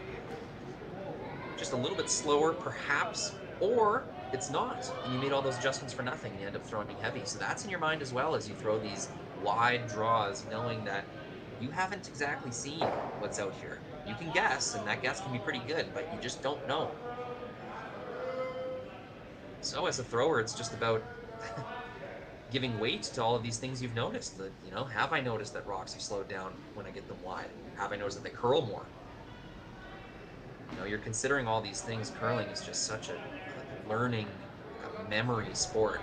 just a little bit slower perhaps, or it's not, and you made all those adjustments for nothing. You end up throwing heavy. So that's in your mind as well as you throw these wide draws, knowing that you haven't exactly seen what's out here. You can guess, and that guess can be pretty good, but you just don't know. So as a thrower, it's just about giving weight to all of these things you've noticed. That, you know, have I noticed that rocks have slowed down when I get them wide? Have I noticed that they curl more? You know, you're considering all these things. Curling is just such a learning, a memory sport.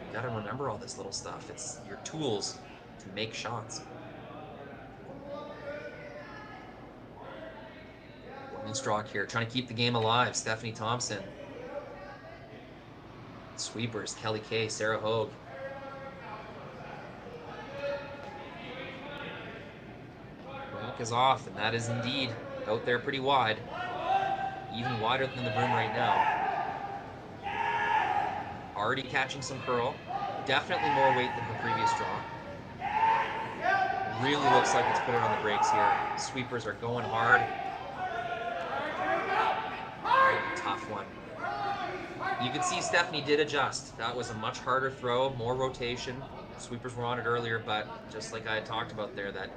You gotta remember all this little stuff. It's your tools to make shots. Strock here, trying to keep the game alive. Stephanie Thompson. Sweepers, Kelly Kay, Sarah Hogue. Rock is off, and that is indeed out there pretty wide. Even wider than the broom right now. Already catching some curl. Definitely more weight than her previous draw. Really looks like it's put her on the brakes here. Sweepers are going hard. Tough one. You can see Stephanie did adjust. That was a much harder throw, more rotation. Sweepers were on it earlier, but just like I had talked about there, that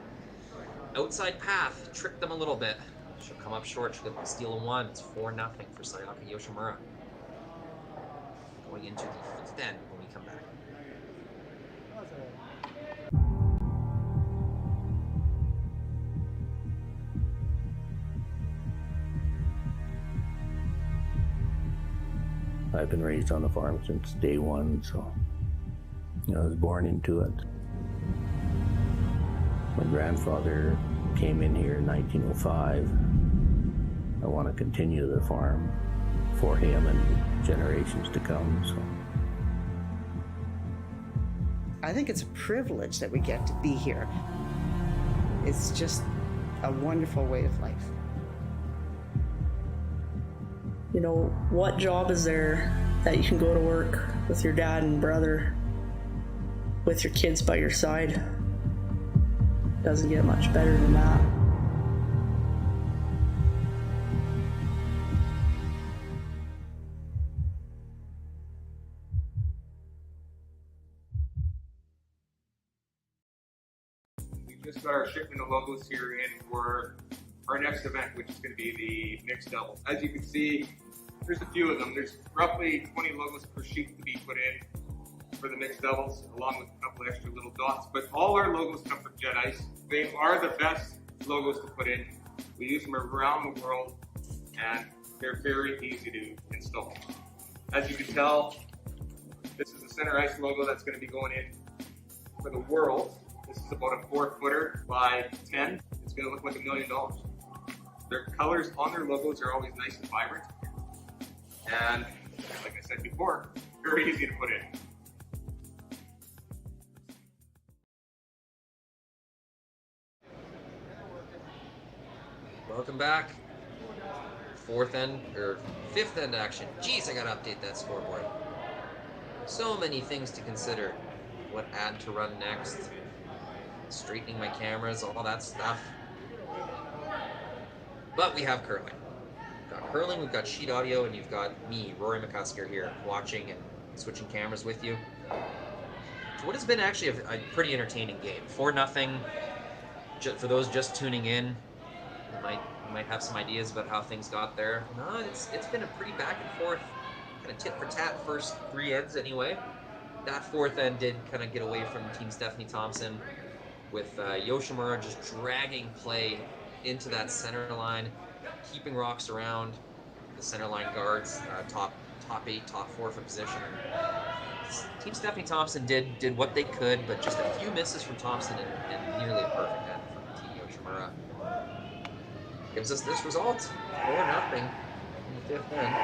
outside path tricked them a little bit. She'll come up short. She'll steal a 1. It's 4-0 for Sayaka Yoshimura. Going into the 5th end when we come back. I've been raised on the farm since day one, so I was born into it. My grandfather came in here in 1905. I want to continue the farm for him and generations to come. So I think it's a privilege that we get to be here. It's just a wonderful way of life. You know, what job is there that you can go to work with your dad and brother, with your kids by your side? Doesn't get much better than that. We just got our shipment of logos here in for our next event, which is going to be the mixed doubles. As you can see, there's a few of them. There's roughly 20 logos per sheet to be put in for the mixed doubles, along with a couple extra little dots. But all our logos come from Jet Ice. They are the best logos to put in. We use them around the world, and they're very easy to install. As you can tell, this is the Center Ice logo that's going to be going in for the world. This is about a 4-footer by 10. It's going to look like $1 million. Their colors on their logos are always nice and vibrant. And like I said before, very easy to put in. Welcome back. 5th end action. Jeez, I gotta update that scoreboard. So many things to consider. What ad to run next. Straightening my cameras, all that stuff. But we have curling. We've got curling, we've got sheet audio, and you've got me, Rory McCusker, here watching and switching cameras with you. So what has been actually a pretty entertaining game. 4-0. For those just tuning in, you might might have some ideas about how things got there. No, it's been a pretty back and forth, kind of tit for tat first 3 ends anyway. That 4th end did kind of get away from Team Stephanie Thompson, with Yoshimura just dragging play into that center line, keeping rocks around the center line guards, top 8, top 4 for position. Team Stephanie Thompson did what they could, but just a few misses from Thompson and nearly a perfect end from Team Yoshimura. Gives us this result, 4-0 in the 5th end.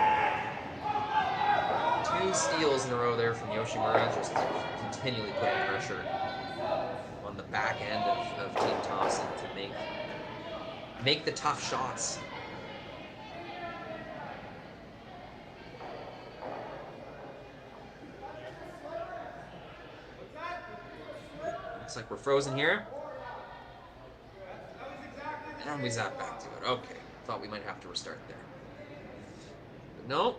2 steals in a row there from Yoshimura, just continually putting pressure on the back end of Team Thompson to make the tough shots. Looks like we're frozen here. And we zap back to it. Okay, thought we might have to restart there. But no.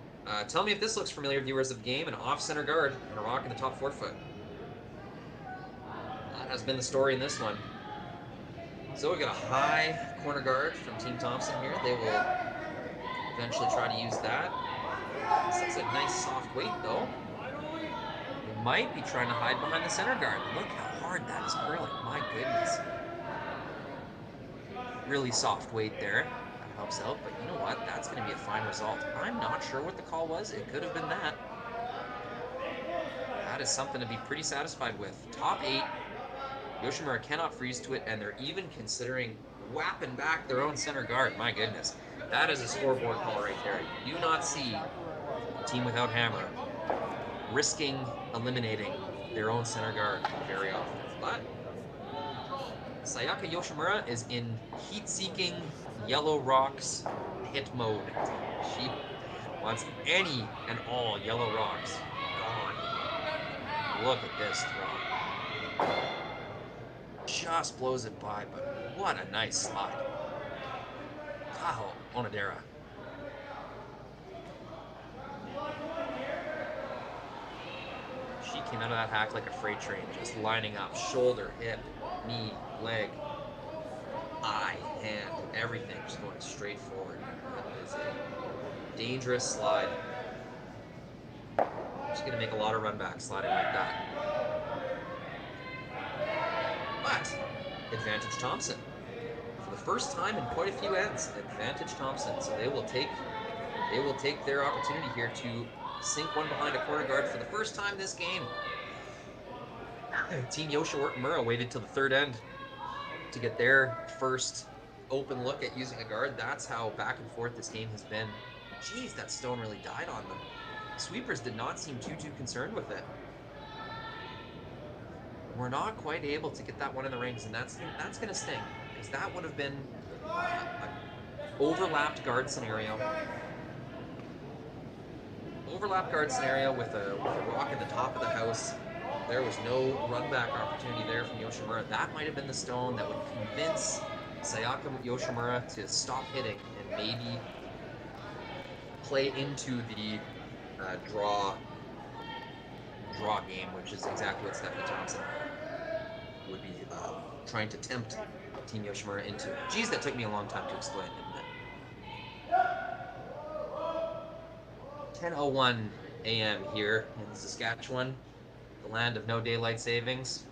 Tell me if this looks familiar, viewers of the game. An off-center guard and a rock in the top 4 foot. That has been the story in this one. So we got a high corner guard from Team Thompson here. They will eventually try to use that. This looks like nice soft weight though. They might be trying to hide behind the center guard. Look how hard that is curling. My goodness. Really soft weight there. Helps out, but you know what? That's going to be a fine result. I'm not sure what the call was. It could have been that. That is something to be pretty satisfied with. Top 8. Yoshimura cannot freeze to it, and they're even considering whapping back their own center guard. My goodness. That is a scoreboard call right there. You do not see a team without hammer risking eliminating their own center guard very often. But Sayaka Yoshimura is in heat-seeking Yellow Rocks hit mode. She wants any and all Yellow Rocks gone. Look at this throw. Just blows it by, but what a nice slide. Wow, Onodera. She came out of that hack like a freight train, just lining up shoulder, hip, knee, leg, eye, hand, everything just going straight forward. That is a dangerous slide. She's going to make a lot of run backs sliding like that. But advantage Thompson. For the first time in quite a few ends, advantage Thompson. So they will take their opportunity here to sink one behind a corner guard for the first time this game. Team Yoshimura waited till the 3rd end to get their first open look at using a guard. That's how back and forth this game has been. Jeez, that stone really died on them. Sweepers did not seem too concerned with it. We're not quite able to get that one in the rings, and that's going to sting, because that would have been an overlapped guard scenario. Overlap guard scenario with a rock in the top of the house. There was no run back opportunity there from Yoshimura. That might have been the stone that would convince Sayaka Yoshimura to stop hitting and maybe play into the draw game, which is exactly what Stephanie Thompson would be trying to tempt Team Yoshimura into. Geez, that took me a long time to explain, didn't it? 10:01 a.m. here in Saskatchewan, the land of no daylight savings.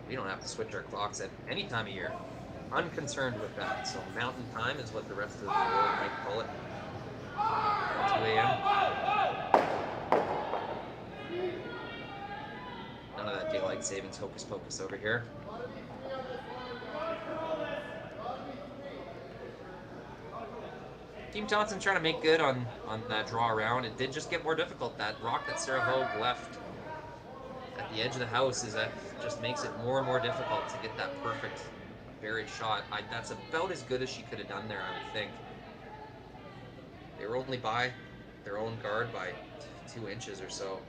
We don't have to switch our clocks at any time of year. Unconcerned with that. So mountain time is what the rest of the world might call it. 2 a.m. None of that daylight savings hocus pocus over here. Team Thompson trying to make good on that draw around. It did just get more difficult. That rock that Sarah Hogue left at the edge of the house just makes it more and more difficult to get that perfect buried shot. That's about as good as she could have done there, I would think. They were only by their own guard by 2 inches or so.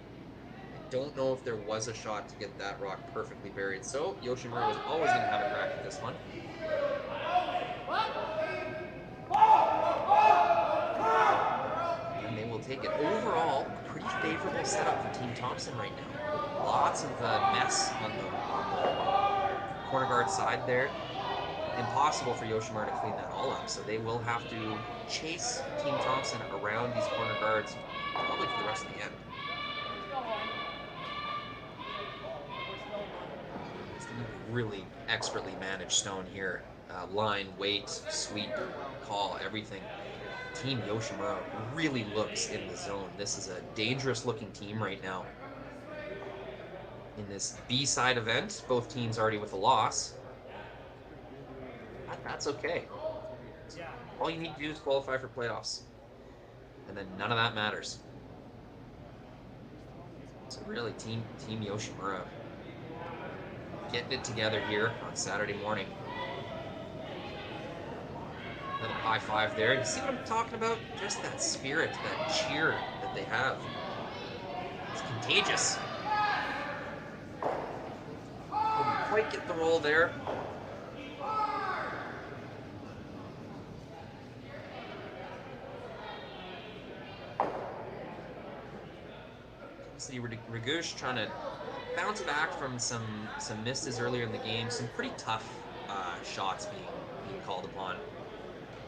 I don't know if there was a shot to get that rock perfectly buried. So Yoshimura was always going to have a crack at this one. And they will take it. Overall, a pretty favorable setup for Team Thompson right now. Lots of mess on the corner guard side there. impossible for Yoshimura to clean that all up, so they will have to chase Team Thompson around these corner guards probably for the rest of the end. It's a really expertly managed stone here. Line, weight, sweep, call, everything. Team Yoshimura really looks in the zone. This is a dangerous looking team right now. In this B-side event, both teams already with a loss. But that's okay. All you need to do is qualify for playoffs. And then none of that matters. So really, Team Yoshimura getting it together here on Saturday morning. Another high five there. You see what I'm talking about? Just that spirit, that cheer that they have. It's contagious. Couldn't quite get the roll there. See Ragush trying to bounce back from some misses earlier in the game. Some pretty tough shots being called upon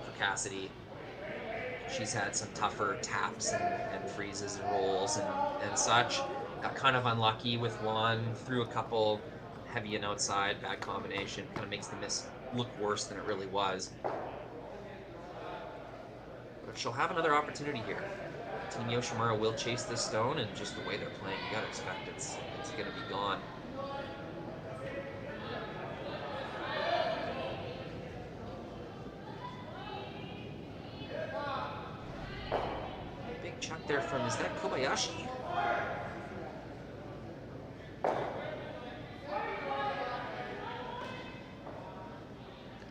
for Cassidy. She's had some tougher taps and freezes and rolls and such. Got kind of unlucky with one, threw a couple heavy and outside, bad combination. Kind of makes the miss look worse than it really was. But she'll have another opportunity here. Team Yoshimura will chase this stone, and just the way they're playing, you gotta expect it's gonna be gone. Big chuck there from, is that Kobayashi?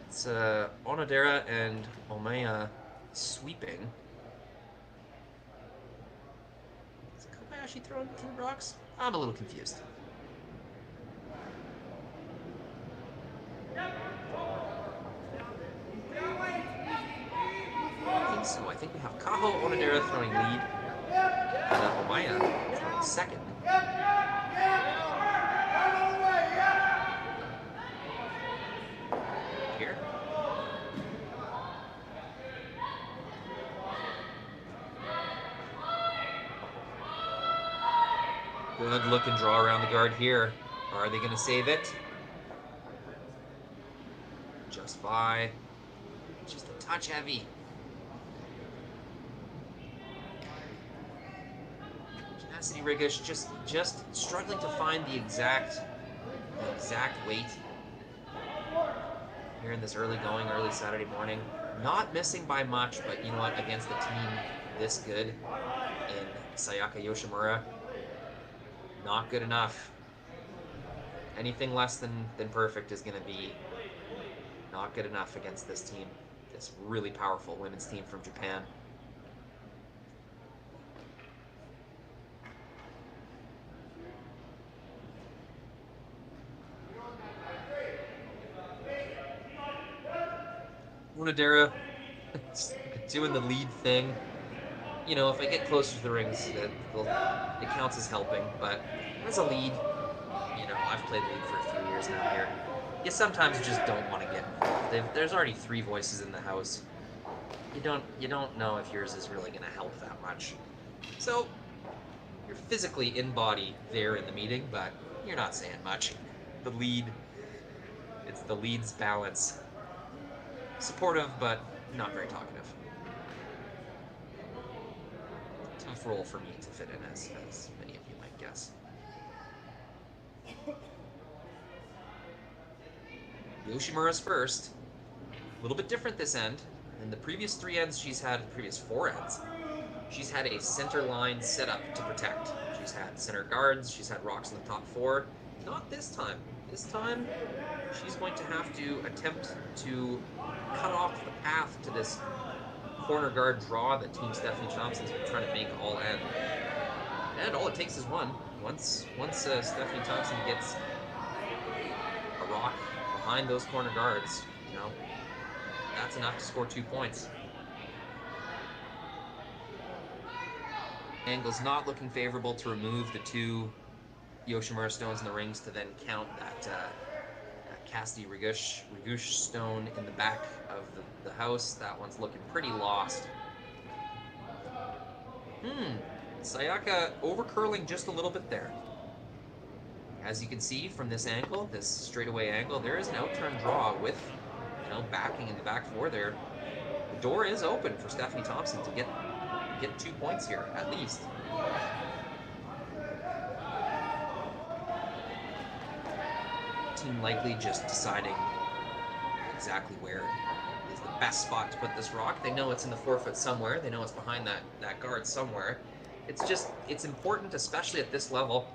It's Onodera and Omeya sweeping. She throwing two rocks? I'm a little confused. I think so. I think we have Kaho Onodera throwing lead, and Omaya throwing second. Here. Good look and draw around the guard here. Are they going to save it? Just by. Just a touch heavy. Cassidy Rigish just struggling to find the exact weight here in this early Saturday morning. Not missing by much, but you know what? Against a team this good in Sayaka Yoshimura, not good enough. Anything less than perfect is going to be not good enough against this team. This really powerful women's team from Japan. Onodera doing the lead thing. You know, if I get closer to the rings, it counts as helping. But as a lead, you know, I've played lead for a few years now here. You sometimes just don't want to get involved. There's already 3 voices in the house. You don't know if yours is really going to help that much. So you're physically in body there in the meeting, but you're not saying much. The lead, it's the lead's balance. Supportive, but not very talkative. Tough role for me to fit in, as many of you might guess. Yoshimura's first. A little bit different this end. In the previous 3 ends she's had, previous 4 ends, she's had a center line set up to protect. She's had center guards, she's had rocks in the top 4. Not this time. This time, she's going to have to attempt to cut off the path to this corner guard draw that Team Stephanie Thompson's been trying to make all end. And all it takes is one. Once Stephanie Thompson gets a rock behind those corner guards, you know, that's enough to score 2 points. Angle's not looking favorable to remove the 2 Yoshimura stones in the rings to then count that Casty Rigush stone in the back of the house. That one's looking pretty lost. Sayaka over-curling just a little bit there. As you can see from this angle, this straightaway angle, there is an out-turn draw with, you know, backing in the back four there. The door is open for Stephanie Thompson to get 2 points here, at least. Team likely just deciding exactly where is the best spot to put this rock. They know it's in the 4 foot somewhere. They know it's behind that guard somewhere. It's important, especially at this level,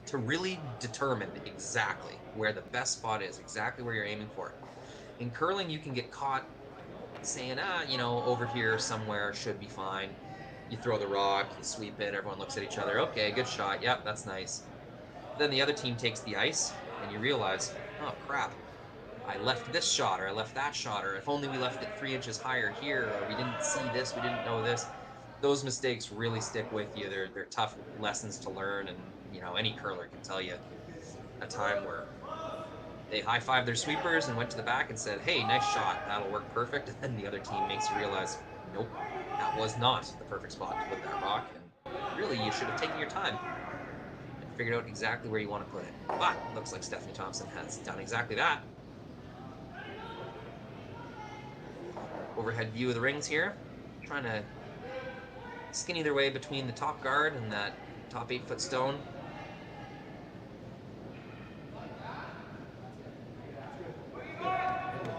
to really determine exactly where the best spot is, exactly where you're aiming for. In curling, you can get caught saying, you know, over here somewhere should be fine. You throw the rock, you sweep it, everyone looks at each other, okay, good shot, yep, that's nice. Then the other team takes the ice, and you realize, oh crap, I left this shot, or I left that shot, or if only we left it 3 inches higher here, or we didn't see this, we didn't know this. Those mistakes really stick with you. They're tough lessons to learn, and you know, any curler can tell you a time where they high-fived their sweepers and went to the back and said, hey, nice shot, that'll work perfect, and then the other team makes you realize, nope, that was not the perfect spot to put that rock, and really you should have taken your time and figured out exactly where you want to put it. But it looks like Stephanie Thompson has done exactly that. Overhead view of the rings here, trying to skinny their way between the top guard and that top 8 foot stone.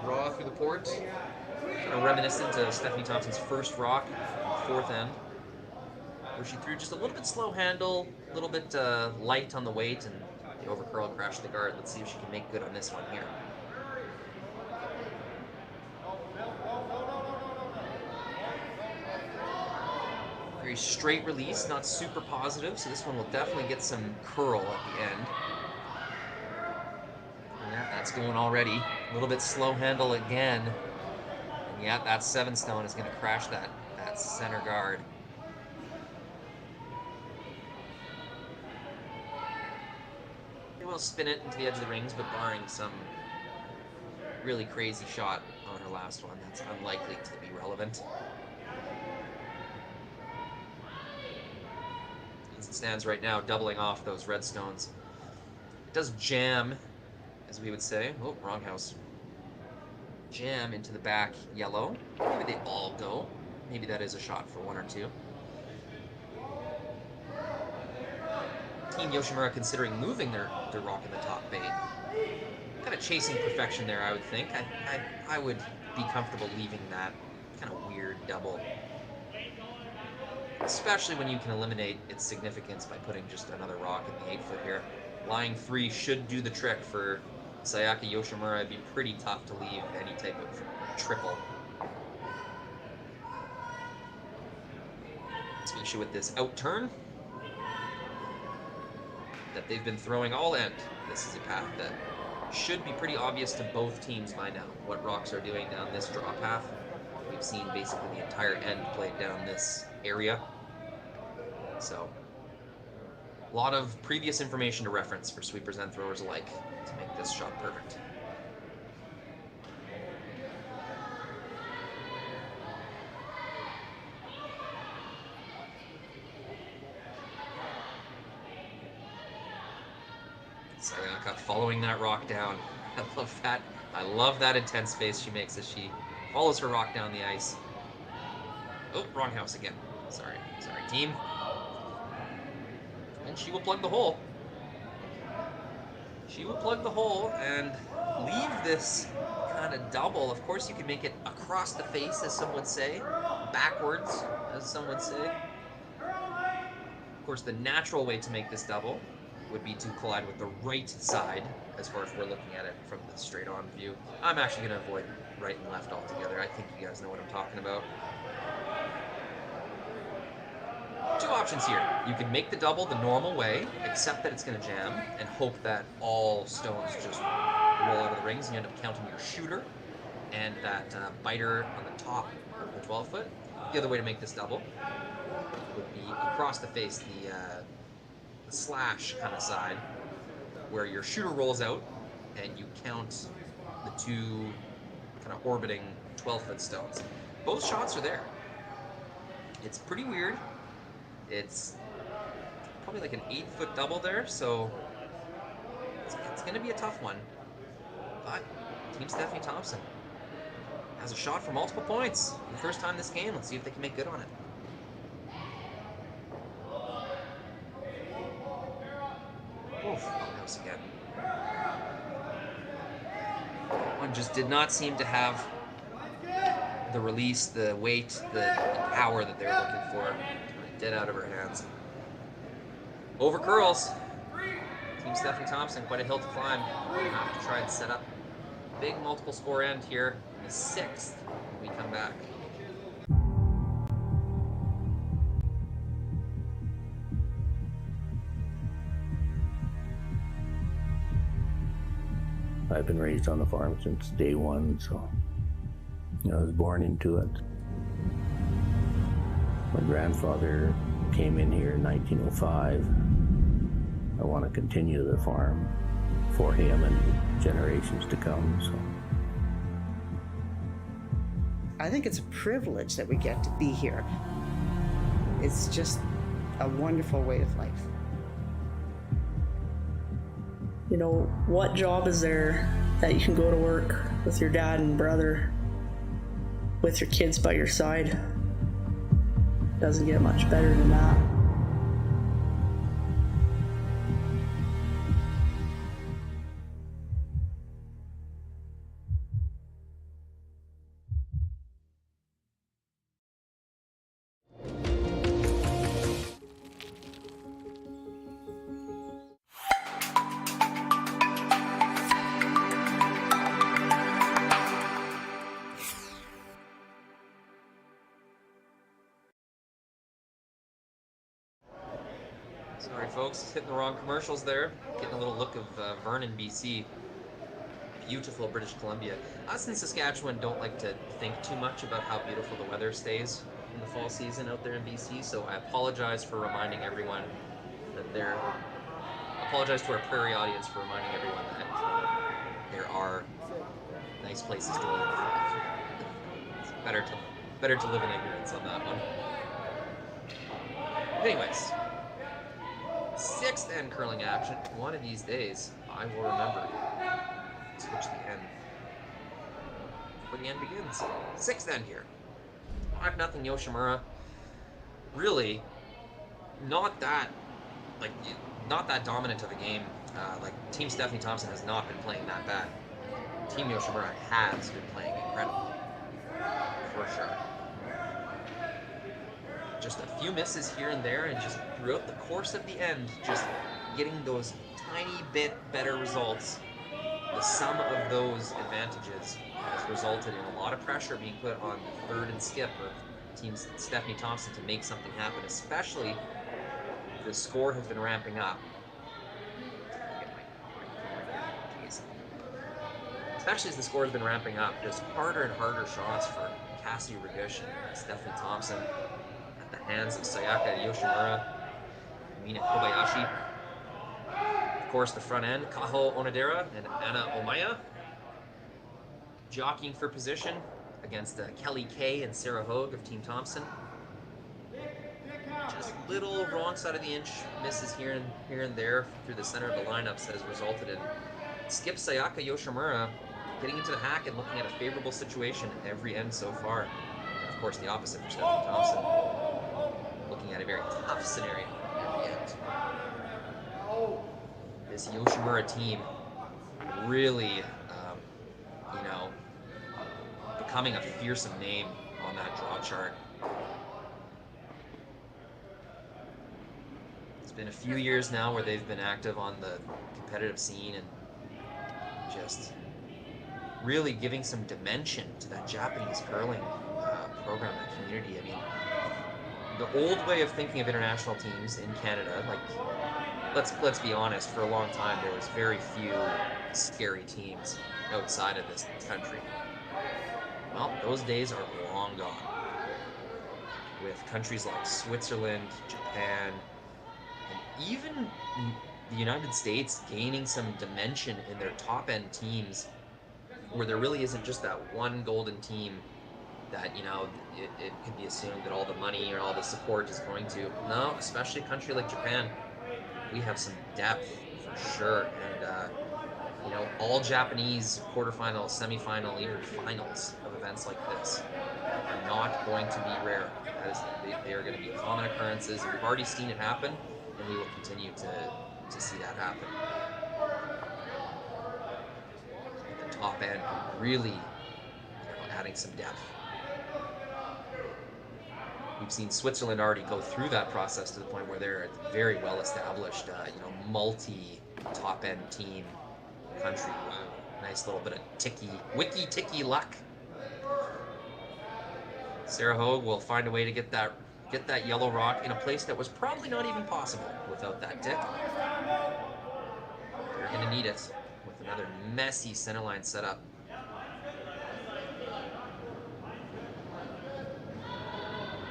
Draw through the port. Kind of reminiscent of Stephanie Thompson's first rock, fourth end, where she threw just a little bit slow handle, a little bit light on the weight, and the over curl crashed the guard. Let's see if she can make good on this one here. Very straight release, not super positive, so this one will definitely get some curl at the end. Yeah, that's going already. A little bit slow handle again. And yeah, that 7 stone is going to crash that center guard. They will spin it into the edge of the rings, but barring some really crazy shot on her last one, that's unlikely to be relevant. As it stands right now, doubling off those red stones. It does jam, as we would say. Oh, wrong house. Jam into the back yellow. Maybe they all go. Maybe that is a shot for 1 or 2. Team Yoshimura considering moving their rock in the top bait. Kind of chasing perfection there, I would think. I would be comfortable leaving that kind of weird double. Especially when you can eliminate its significance by putting just another rock in the 8 foot here. Lying 3 should do the trick for Sayaka Yoshimura. It'd be pretty tough to leave any type of triple. Especially with this out turn that they've been throwing all end. This is a path that should be pretty obvious to both teams by now, what rocks are doing down this draw path. We've seen basically the entire end played down this area. So, a lot of previous information to reference for sweepers and throwers alike to make this shot perfect. Sayaka following that rock down. I love that. I love that intense face she makes as she follows her rock down the ice. Oh, wrong house again. Sorry, team. And she will plug the hole. She will plug the hole and leave this kind of double. Of course, you can make it across the face, as some would say, backwards, as some would say. Of course, the natural way to make this double would be to collide with the right side, as far as we're looking at it from the straight-on view. I'm actually going to avoid right and left altogether. I think you guys know what I'm talking about. 2 options here. You can make the double the normal way, accept that it's going to jam, and hope that all stones just roll out of the rings and you end up counting your shooter and that biter on the top of the 12 foot. The other way to make this double would be across the face, the slash kind of side, where your shooter rolls out and you count the two kind of orbiting 12-foot stones. Both shots are there. It's pretty weird. It's probably like an 8-foot double there, so it's going to be a tough one. But Team Stephanie Thompson has a shot for multiple points for the first time this game. Let's see if they can make good on it. Oof, house again. One just did not seem to have the release, the weight, the power that they're looking for. Dead out of her hands. Over curls. Team Stephanie Thompson, quite a hill to climb. We'll have to try and set up a big multiple score end here in the 6th when we come back. I've been raised on the farm since day one, so I was born into it. My grandfather came in here in 1905. I want to continue the farm for him and generations to come. So I think it's a privilege that we get to be here. It's just a wonderful way of life. You know, what job is there that you can go to work with your dad and brother, with your kids by your side? Doesn't get much better than that. Sorry folks, hitting the wrong commercials there. Getting a little look of Vernon, BC. Beautiful British Columbia. Us in Saskatchewan don't like to think too much about how beautiful the weather stays in the fall season out there in BC, so I apologize for reminding everyone that apologize to our prairie audience for reminding everyone that there are nice places to live. It's better to live in ignorance on that one. Anyways, 6th end curling action. One of these days, I will remember to switch the end before the end begins. 6th end here. 5-0 Yoshimura. Really, not that dominant of a game. Team Stephanie Thompson has not been playing that bad. Team Yoshimura has been playing incredible, for sure. Just a few misses here and there, and just throughout the course of the end, just getting those tiny bit better results. The sum of those advantages has resulted in a lot of pressure being put on the third and skip of Team Stephanie Thompson to make something happen, especially the score has been ramping up. Especially as the score has been ramping up, just harder and harder shots for Cassie Regina and Stephanie Thompson at the hands of Sayaka Yoshimura, Mina Kobayashi. Of course, the front end, Kaho Onodera and Anna Omaya jockeying for position against Kelly Kay and Sarah Hogue of Team Thompson. Just little wrong side of the inch misses here and there through the center of the lineups has resulted in skip Sayaka Yoshimura getting into the hack and looking at a favorable situation every end so far. And of course, the opposite for Stephanie Thompson, looking at a very tough scenario every end. This Yoshimura team really, becoming a fearsome name on that draw chart. It's been a few years now where they've been active on the competitive scene and just really giving some dimension to that Japanese curling program, that community. I mean, the old way of thinking of international teams in Canada, let's be honest, for a long time there was very few scary teams outside of this country. Well, those days are long gone. With countries like Switzerland, Japan, and even the United States gaining some dimension in their top-end teams, where there really isn't just that one golden team that, you know, it could be assumed that all the money or all the support is going to. No, especially a country like Japan, we have some depth for sure. And, you know, all Japanese quarterfinals, semifinal, even finals of events like this are not going to be rare. That is, they are going to be common occurrences. We've already seen it happen, and we will continue to see that happen. At the top end, really, you know, adding some depth. We've seen Switzerland already go through that process to the point where they're a very well established, you know, multi top end team country. Wow, nice little bit of wiki luck. Sarah Hogue will find a way to get that yellow rock in a place that was probably not even possible without that tick. They're gonna need it with another messy centerline setup.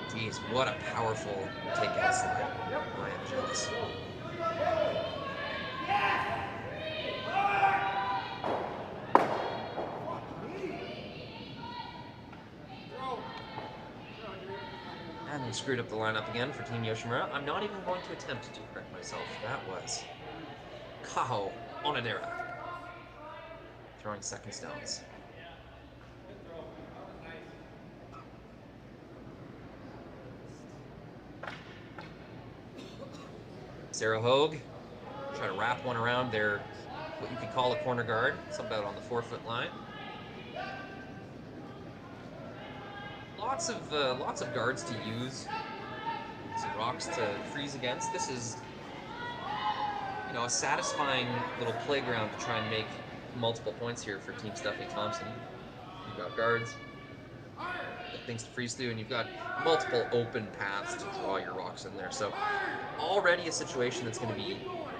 Jeez, what a powerful takeout slide. I am jealous. And we screwed up the lineup again for Team Yoshimura. I'm not even going to attempt to correct myself. That was Kaho Onodera throwing second stones. Sarah Hogue try to wrap one around their, what you could call a corner guard. It's about on the 4-foot line. Lots of guards to use. Some rocks to freeze against. This is, you know, a satisfying little playground to try and make multiple points here for Team Stephanie Thompson. You've got guards, things to freeze through, and you've got multiple open paths to draw your rocks in there. So already a situation that's going to be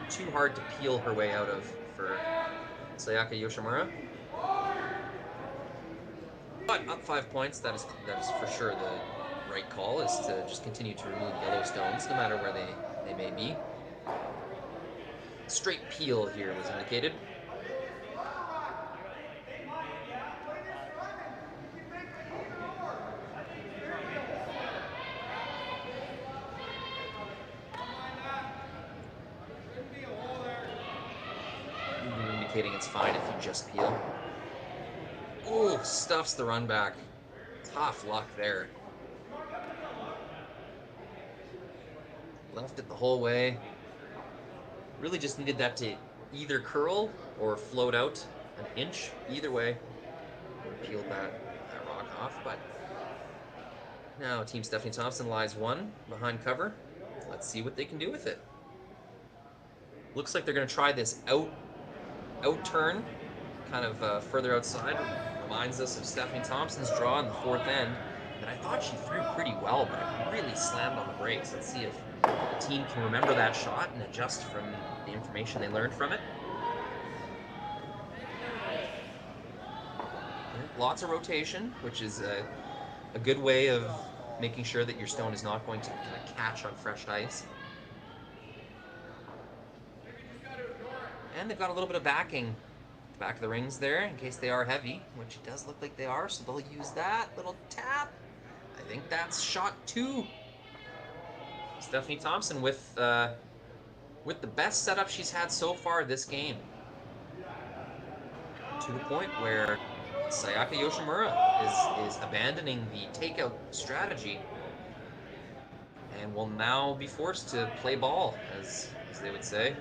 too hard to peel her way out of for Sayaka Yoshimura. But up 5 points, that is for sure the right call, is to just continue to remove yellow stones, no matter where they may be. Straight peel here was indicated. Indicating it's fine if you just peel. Ooh, stuffs the run back. Tough luck there. Left it the whole way. Really just needed that to either curl or float out an inch. Either way, peeled that rock off. But now Team Stephanie Thompson lies one behind cover. Let's see what they can do with it. Looks like they're going to try this out turn, kind of further outside. Reminds us of Stephanie Thompson's draw in the fourth end that I thought she threw pretty well, but really slammed on the brakes. Let's see if the team can remember that shot and adjust from the information they learned from it. Lots of rotation, which is a good way of making sure that your stone is not going to kind of catch on fresh ice. And they've got a little bit of backing at the back of the rings there in case they are heavy, which it does look like they are, so they'll use that little tap. I think that's shot 2. Stephanie Thompson with the best setup she's had so far this game, to the point where Sayaka Yoshimura is abandoning the takeout strategy and will now be forced to play ball, as they would say.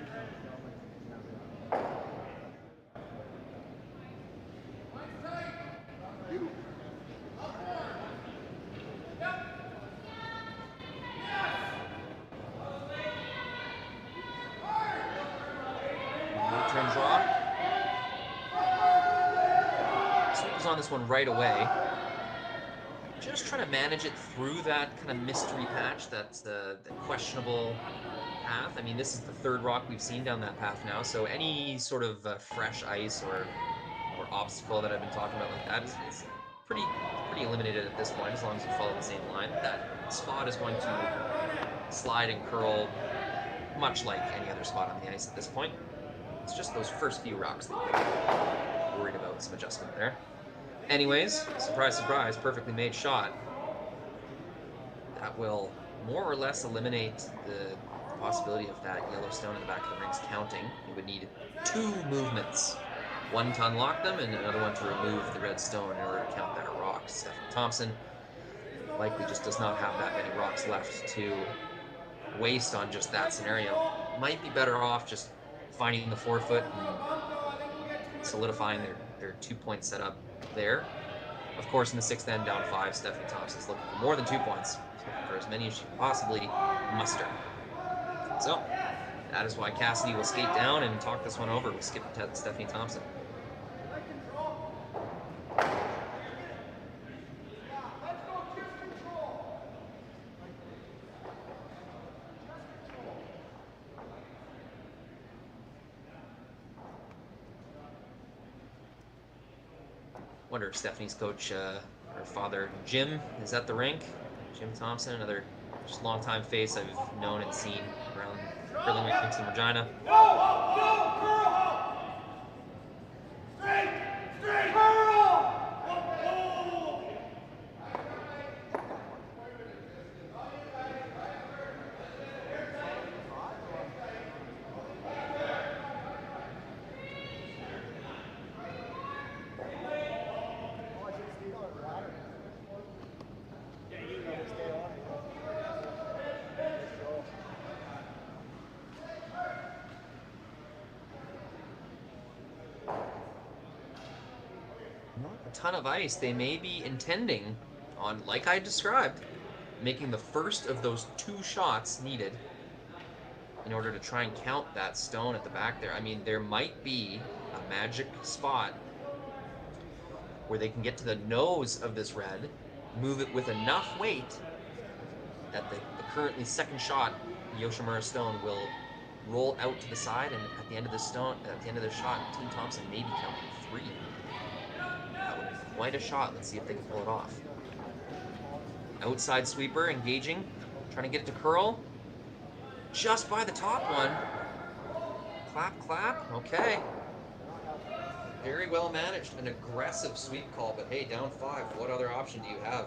Turn draw. Sweep on this one right away. Just trying to manage it through that kind of mystery patch, that's the questionable path. I mean, this is the third rock we've seen down that path now, so any sort of fresh ice or obstacle that I've been talking about like that is pretty eliminated at this point, as long as you follow the same line. That spot is going to slide and curl much like any other spot on the ice at this point. It's just those first few rocks that you're worried about some adjustment there. Anyways, surprise, surprise, perfectly made shot. That will more or less eliminate the possibility of that yellow stone in the back of the rings counting. You would need 2 movements. One to unlock them and another one to remove the red stone in order to count that a rock. Stephanie Thompson likely just does not have that many rocks left to waste on just that scenario. Might be better off just finding the 4-foot and solidifying their 2-point setup there. Of course, in the 6th end, down 5, Stephanie Thompson's looking for more than 2 points. She's looking for as many as she can possibly muster. So, that is why Cassidy will skate down and talk this one over with Stephanie Thompson. Wonder if Stephanie's coach, her father Jim, is at the rink. Jim Thompson, another just longtime face I've known and seen around curling rinks in Regina. Ton of ice. They may be intending on, like I described, making the first of those 2 shots needed in order to try and count that stone at the back there. I mean, there might be a magic spot where they can get to the nose of this red, move it with enough weight that the currently 2nd shot, Yoshimura stone, will roll out to the side, and at the end of the shot, Team Thompson may be counting 3. Quite a shot. Let's see if they can pull it off. Outside sweeper engaging, trying to get it to curl. Just by the top one. Clap, clap. Okay. Very well managed. An aggressive sweep call, but hey, down 5. What other option do you have?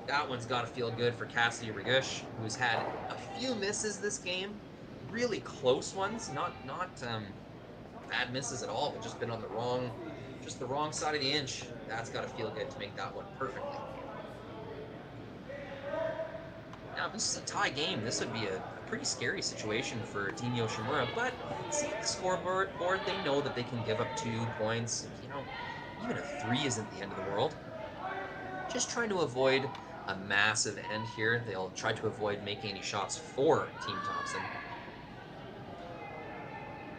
That one's got to feel good for Cassidy Regush, who's had a few misses this game. Really close ones. Not bad misses at all, but just been on the wrong side of the inch. That's got to feel good to make that one perfectly. Now, if this is a tie game, this would be a pretty scary situation for Team Yoshimura, but seeing the scoreboard, they know that they can give up 2 points. You know, even a 3 isn't the end of the world. Just trying to avoid a massive end here. They'll try to avoid making any shots for Team Thompson.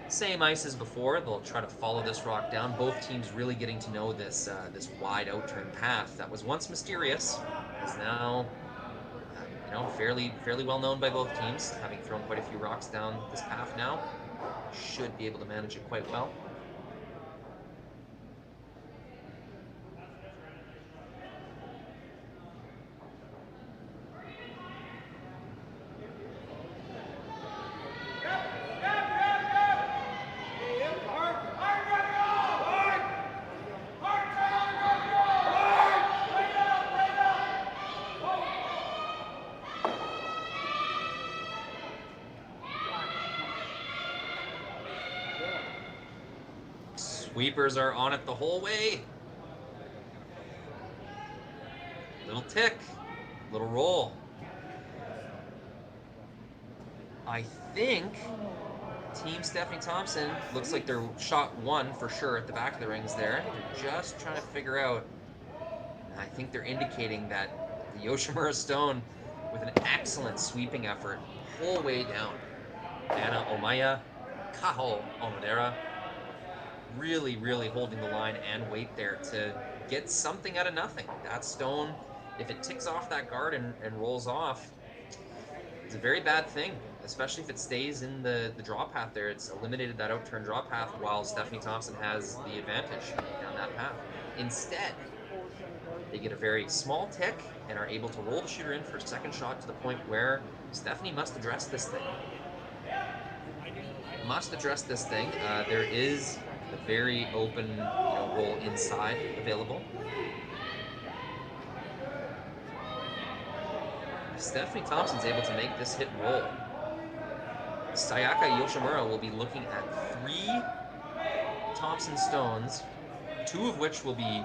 Same ice as before. They'll try to follow this rock down. Both teams really getting to know this this wide outturn path that was once mysterious, is now fairly well known by both teams. Having thrown quite a few rocks down this path now, should be able to manage it quite well. Sweepers are on it the whole way. Little tick, little roll. I think Team Stephanie Thompson looks like they're shot 1 for sure at the back of the rings there. They're just trying to figure out. I think they're indicating that the Yoshimura stone, with an excellent sweeping effort, whole way down. Anna Omaya, Kaho Onodera, really holding the line and weight there to get something out of nothing. That stone, if it ticks off that guard and rolls off, it's a very bad thing, especially if it stays in the draw path there. It's eliminated that outturn draw path while Stephanie Thompson has the advantage down that path. Instead, they get a very small tick and are able to roll the shooter in for a second shot to the point where Stephanie must address this thing. must address this thing. There is a very open roll inside available. If Stephanie Thompson's able to make this hit roll, Sayaka Yoshimura will be looking at 3 Thompson stones, 2 of which will be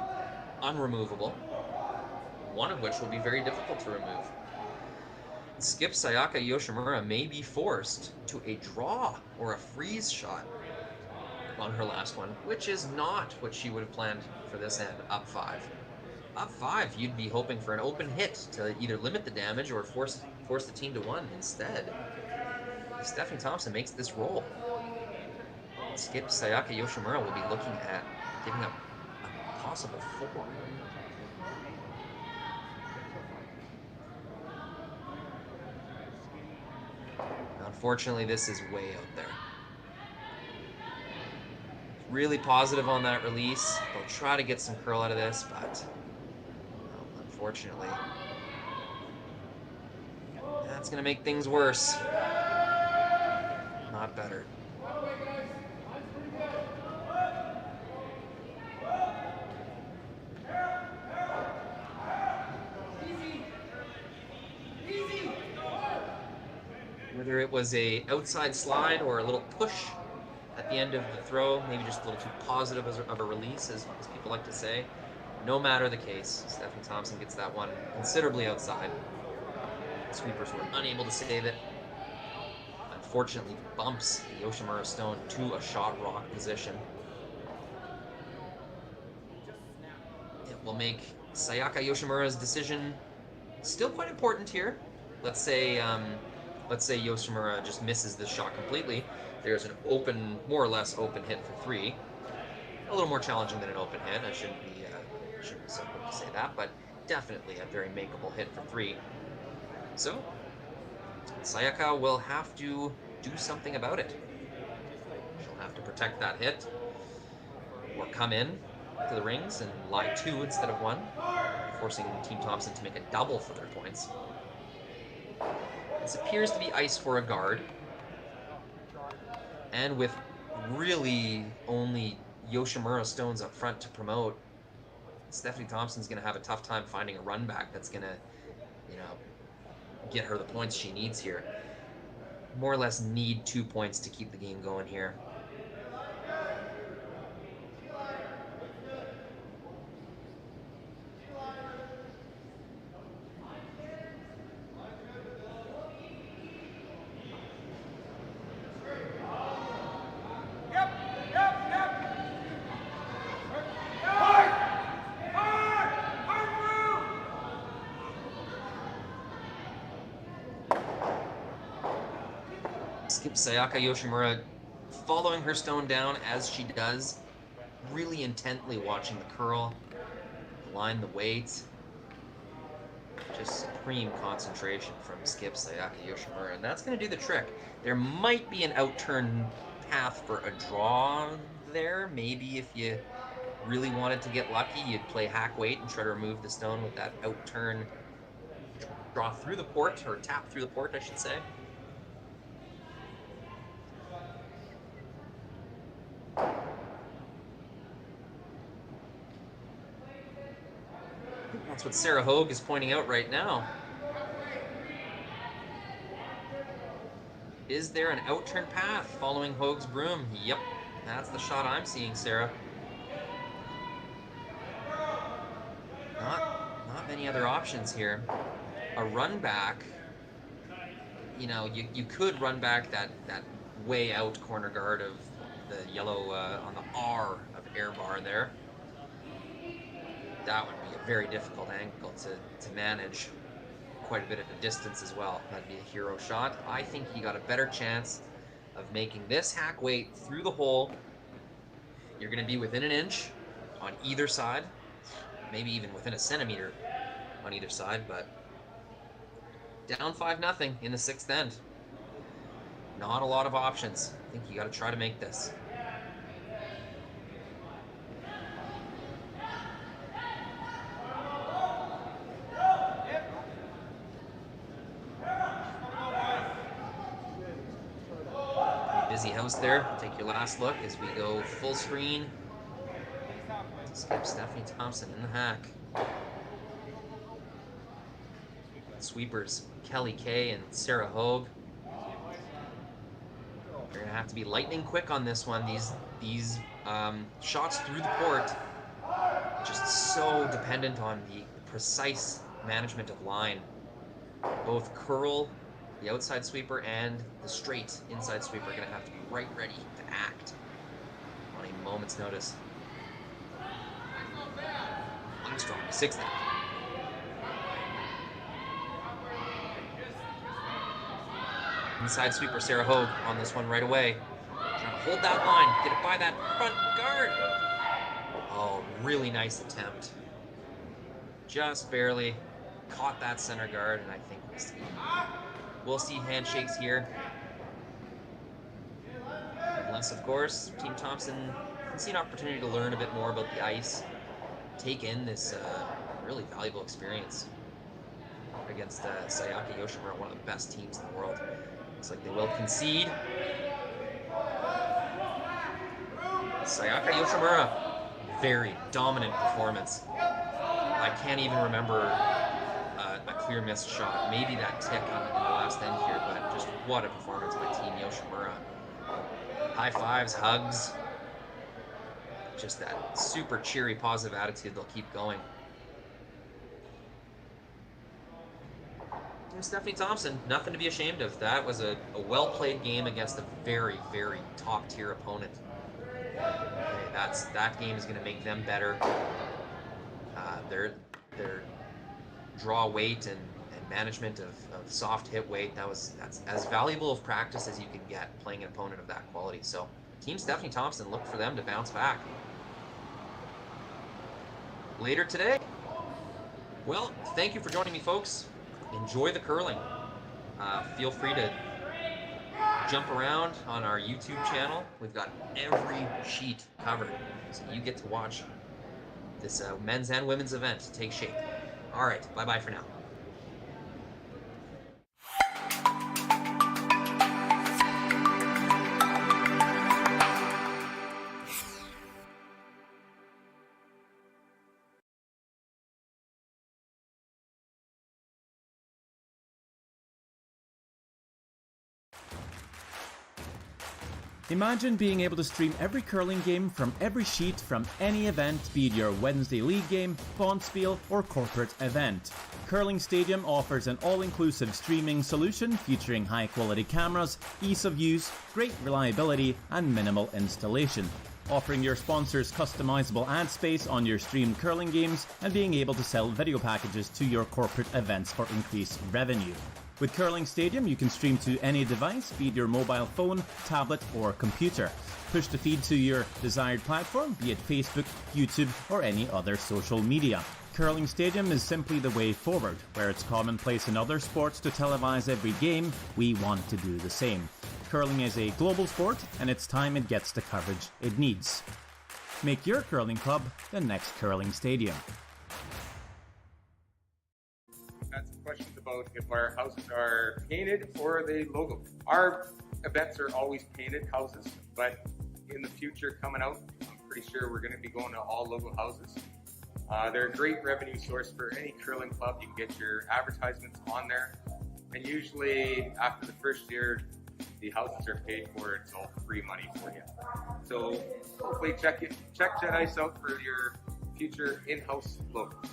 unremovable, 1 of which will be very difficult to remove. Skip Sayaka Yoshimura may be forced to a draw or a freeze shot on her last one, which is not what she would have planned for this end, up 5. Up 5, you'd be hoping for an open hit to either limit the damage or force the team to 1. Instead, if Stephanie Thompson makes this roll, Skip Sayaka Yoshimura will be looking at giving up a possible 4. Unfortunately, this is way out there. Really positive on that release. They'll try to get some curl out of this, but unfortunately, that's going to make things worse. Not better. Whether it was a outside slide or a little push at the end of the throw, maybe just a little too positive of a release, as people like to say. No matter the case, Stephanie Thompson gets that one considerably outside. The sweepers were unable to save it. Unfortunately, bumps the Yoshimura stone to a shot rock position. It will make Sayaka Yoshimura's decision still quite important here. Let's say Yoshimura just misses this shot completely. There's an open, more or less open hit for 3. A little more challenging than an open hit. I shouldn't be so quick to say that, but definitely a very makeable hit for 3. So, Sayaka will have to do something about it. She'll have to protect that hit, or come in to the rings and lie 2 instead of 1, forcing Team Thompson to make a double for their points. This appears to be ice for a guard, and with really only Yoshimura stones up front to promote, Stephanie Thompson's going to have a tough time finding a run back that's going to, get her the points she needs here. More or less need 2 points to keep the game going here. Skip Sayaka Yoshimura following her stone down as she does, really intently watching the curl, line the weight. Just supreme concentration from Skip Sayaka Yoshimura, and that's going to do the trick. There might be an outturn path for a draw there. Maybe if you really wanted to get lucky, you'd play hack weight and try to remove the stone with that outturn draw through the port, or tap through the port, I should say. That's what Sarah Hogue is pointing out right now. Is there an outturn path following Hogue's broom? Yep, that's the shot I'm seeing, Sarah. Not many other options here. A run back, you could run back that way out corner guard of the yellow on the R of air bar there. That would be a very difficult angle to manage. Quite a bit of a distance as well. That'd be a hero shot. I think you got a better chance of making this hack weight through the hole. You're going to be within an inch on either side, maybe even within a centimeter on either side, but down 5-0 in the 6th end. Not a lot of options. I think you got to try to make this. busy house there. Take your last look as we go full screen. Skip Stephanie Thompson in the hack. Sweepers Kelly Kay and Sarah Hogue. You're gonna have to be lightning quick on this one. These shots through the court, just so dependent on the precise management of line. Both curl, the outside sweeper, and the straight inside sweeper are gonna have to be right ready to act on a moment's notice. Armstrong, sixth. Inside sweeper Sarah Hogue on this one right away. Trying to hold that line, get it by that front guard. Oh, really nice attempt. Just barely caught that center guard, and I think we'll see handshakes here. Unless, of course, Team Thompson can see an opportunity to learn a bit more about the ice, take in this really valuable experience against Sayaka Yoshimura, one of the best teams in the world. Looks like they will concede. Sayaka Yoshimura, very dominant performance. I can't even remember a clear missed shot. Maybe that tick in the last end here, but just what a performance by Team Yoshimura. High fives, hugs. Just that super cheery, positive attitude. They'll keep going. Stephanie Thompson, nothing to be ashamed of. That was a well-played game against a very, very top-tier opponent. Okay, that game is going to make them better. Their draw weight and management of soft hit weight, that's as valuable of practice as you can get playing an opponent of that quality. So Team Stephanie Thompson, look for them to bounce back. Later today. Well, thank you for joining me, folks. Enjoy the curling. Feel free to jump around on our YouTube channel. We've got every sheet covered, so you get to watch this men's and women's event take shape. All right, bye-bye for now. Imagine being able to stream every curling game from every sheet from any event, be it your Wednesday league game, bonspiel, or corporate event. Curling Stadium offers an all-inclusive streaming solution featuring high-quality cameras, ease of use, great reliability, and minimal installation. Offering your sponsors customizable ad space on your streamed curling games and being able to sell video packages to your corporate events for increased revenue. With Curling Stadium, you can stream to any device, be it your mobile phone, tablet, or computer. Push the feed to your desired platform, be it Facebook, YouTube, or any other social media. Curling Stadium is simply the way forward. Where it's commonplace in other sports to televise every game, we want to do the same. Curling is a global sport, and it's time it gets the coverage it needs. Make your curling club the next Curling Stadium. Had some questions about if our houses are painted or they logo. Our events are always painted houses, but in the future coming out, I'm pretty sure we're going to be going to all logo houses. They're a great revenue source for any curling club. You can get your advertisements on there, and usually after the first year, the houses are paid for. It's all free money for you. So hopefully check Jet Ice out for your future in-house logos.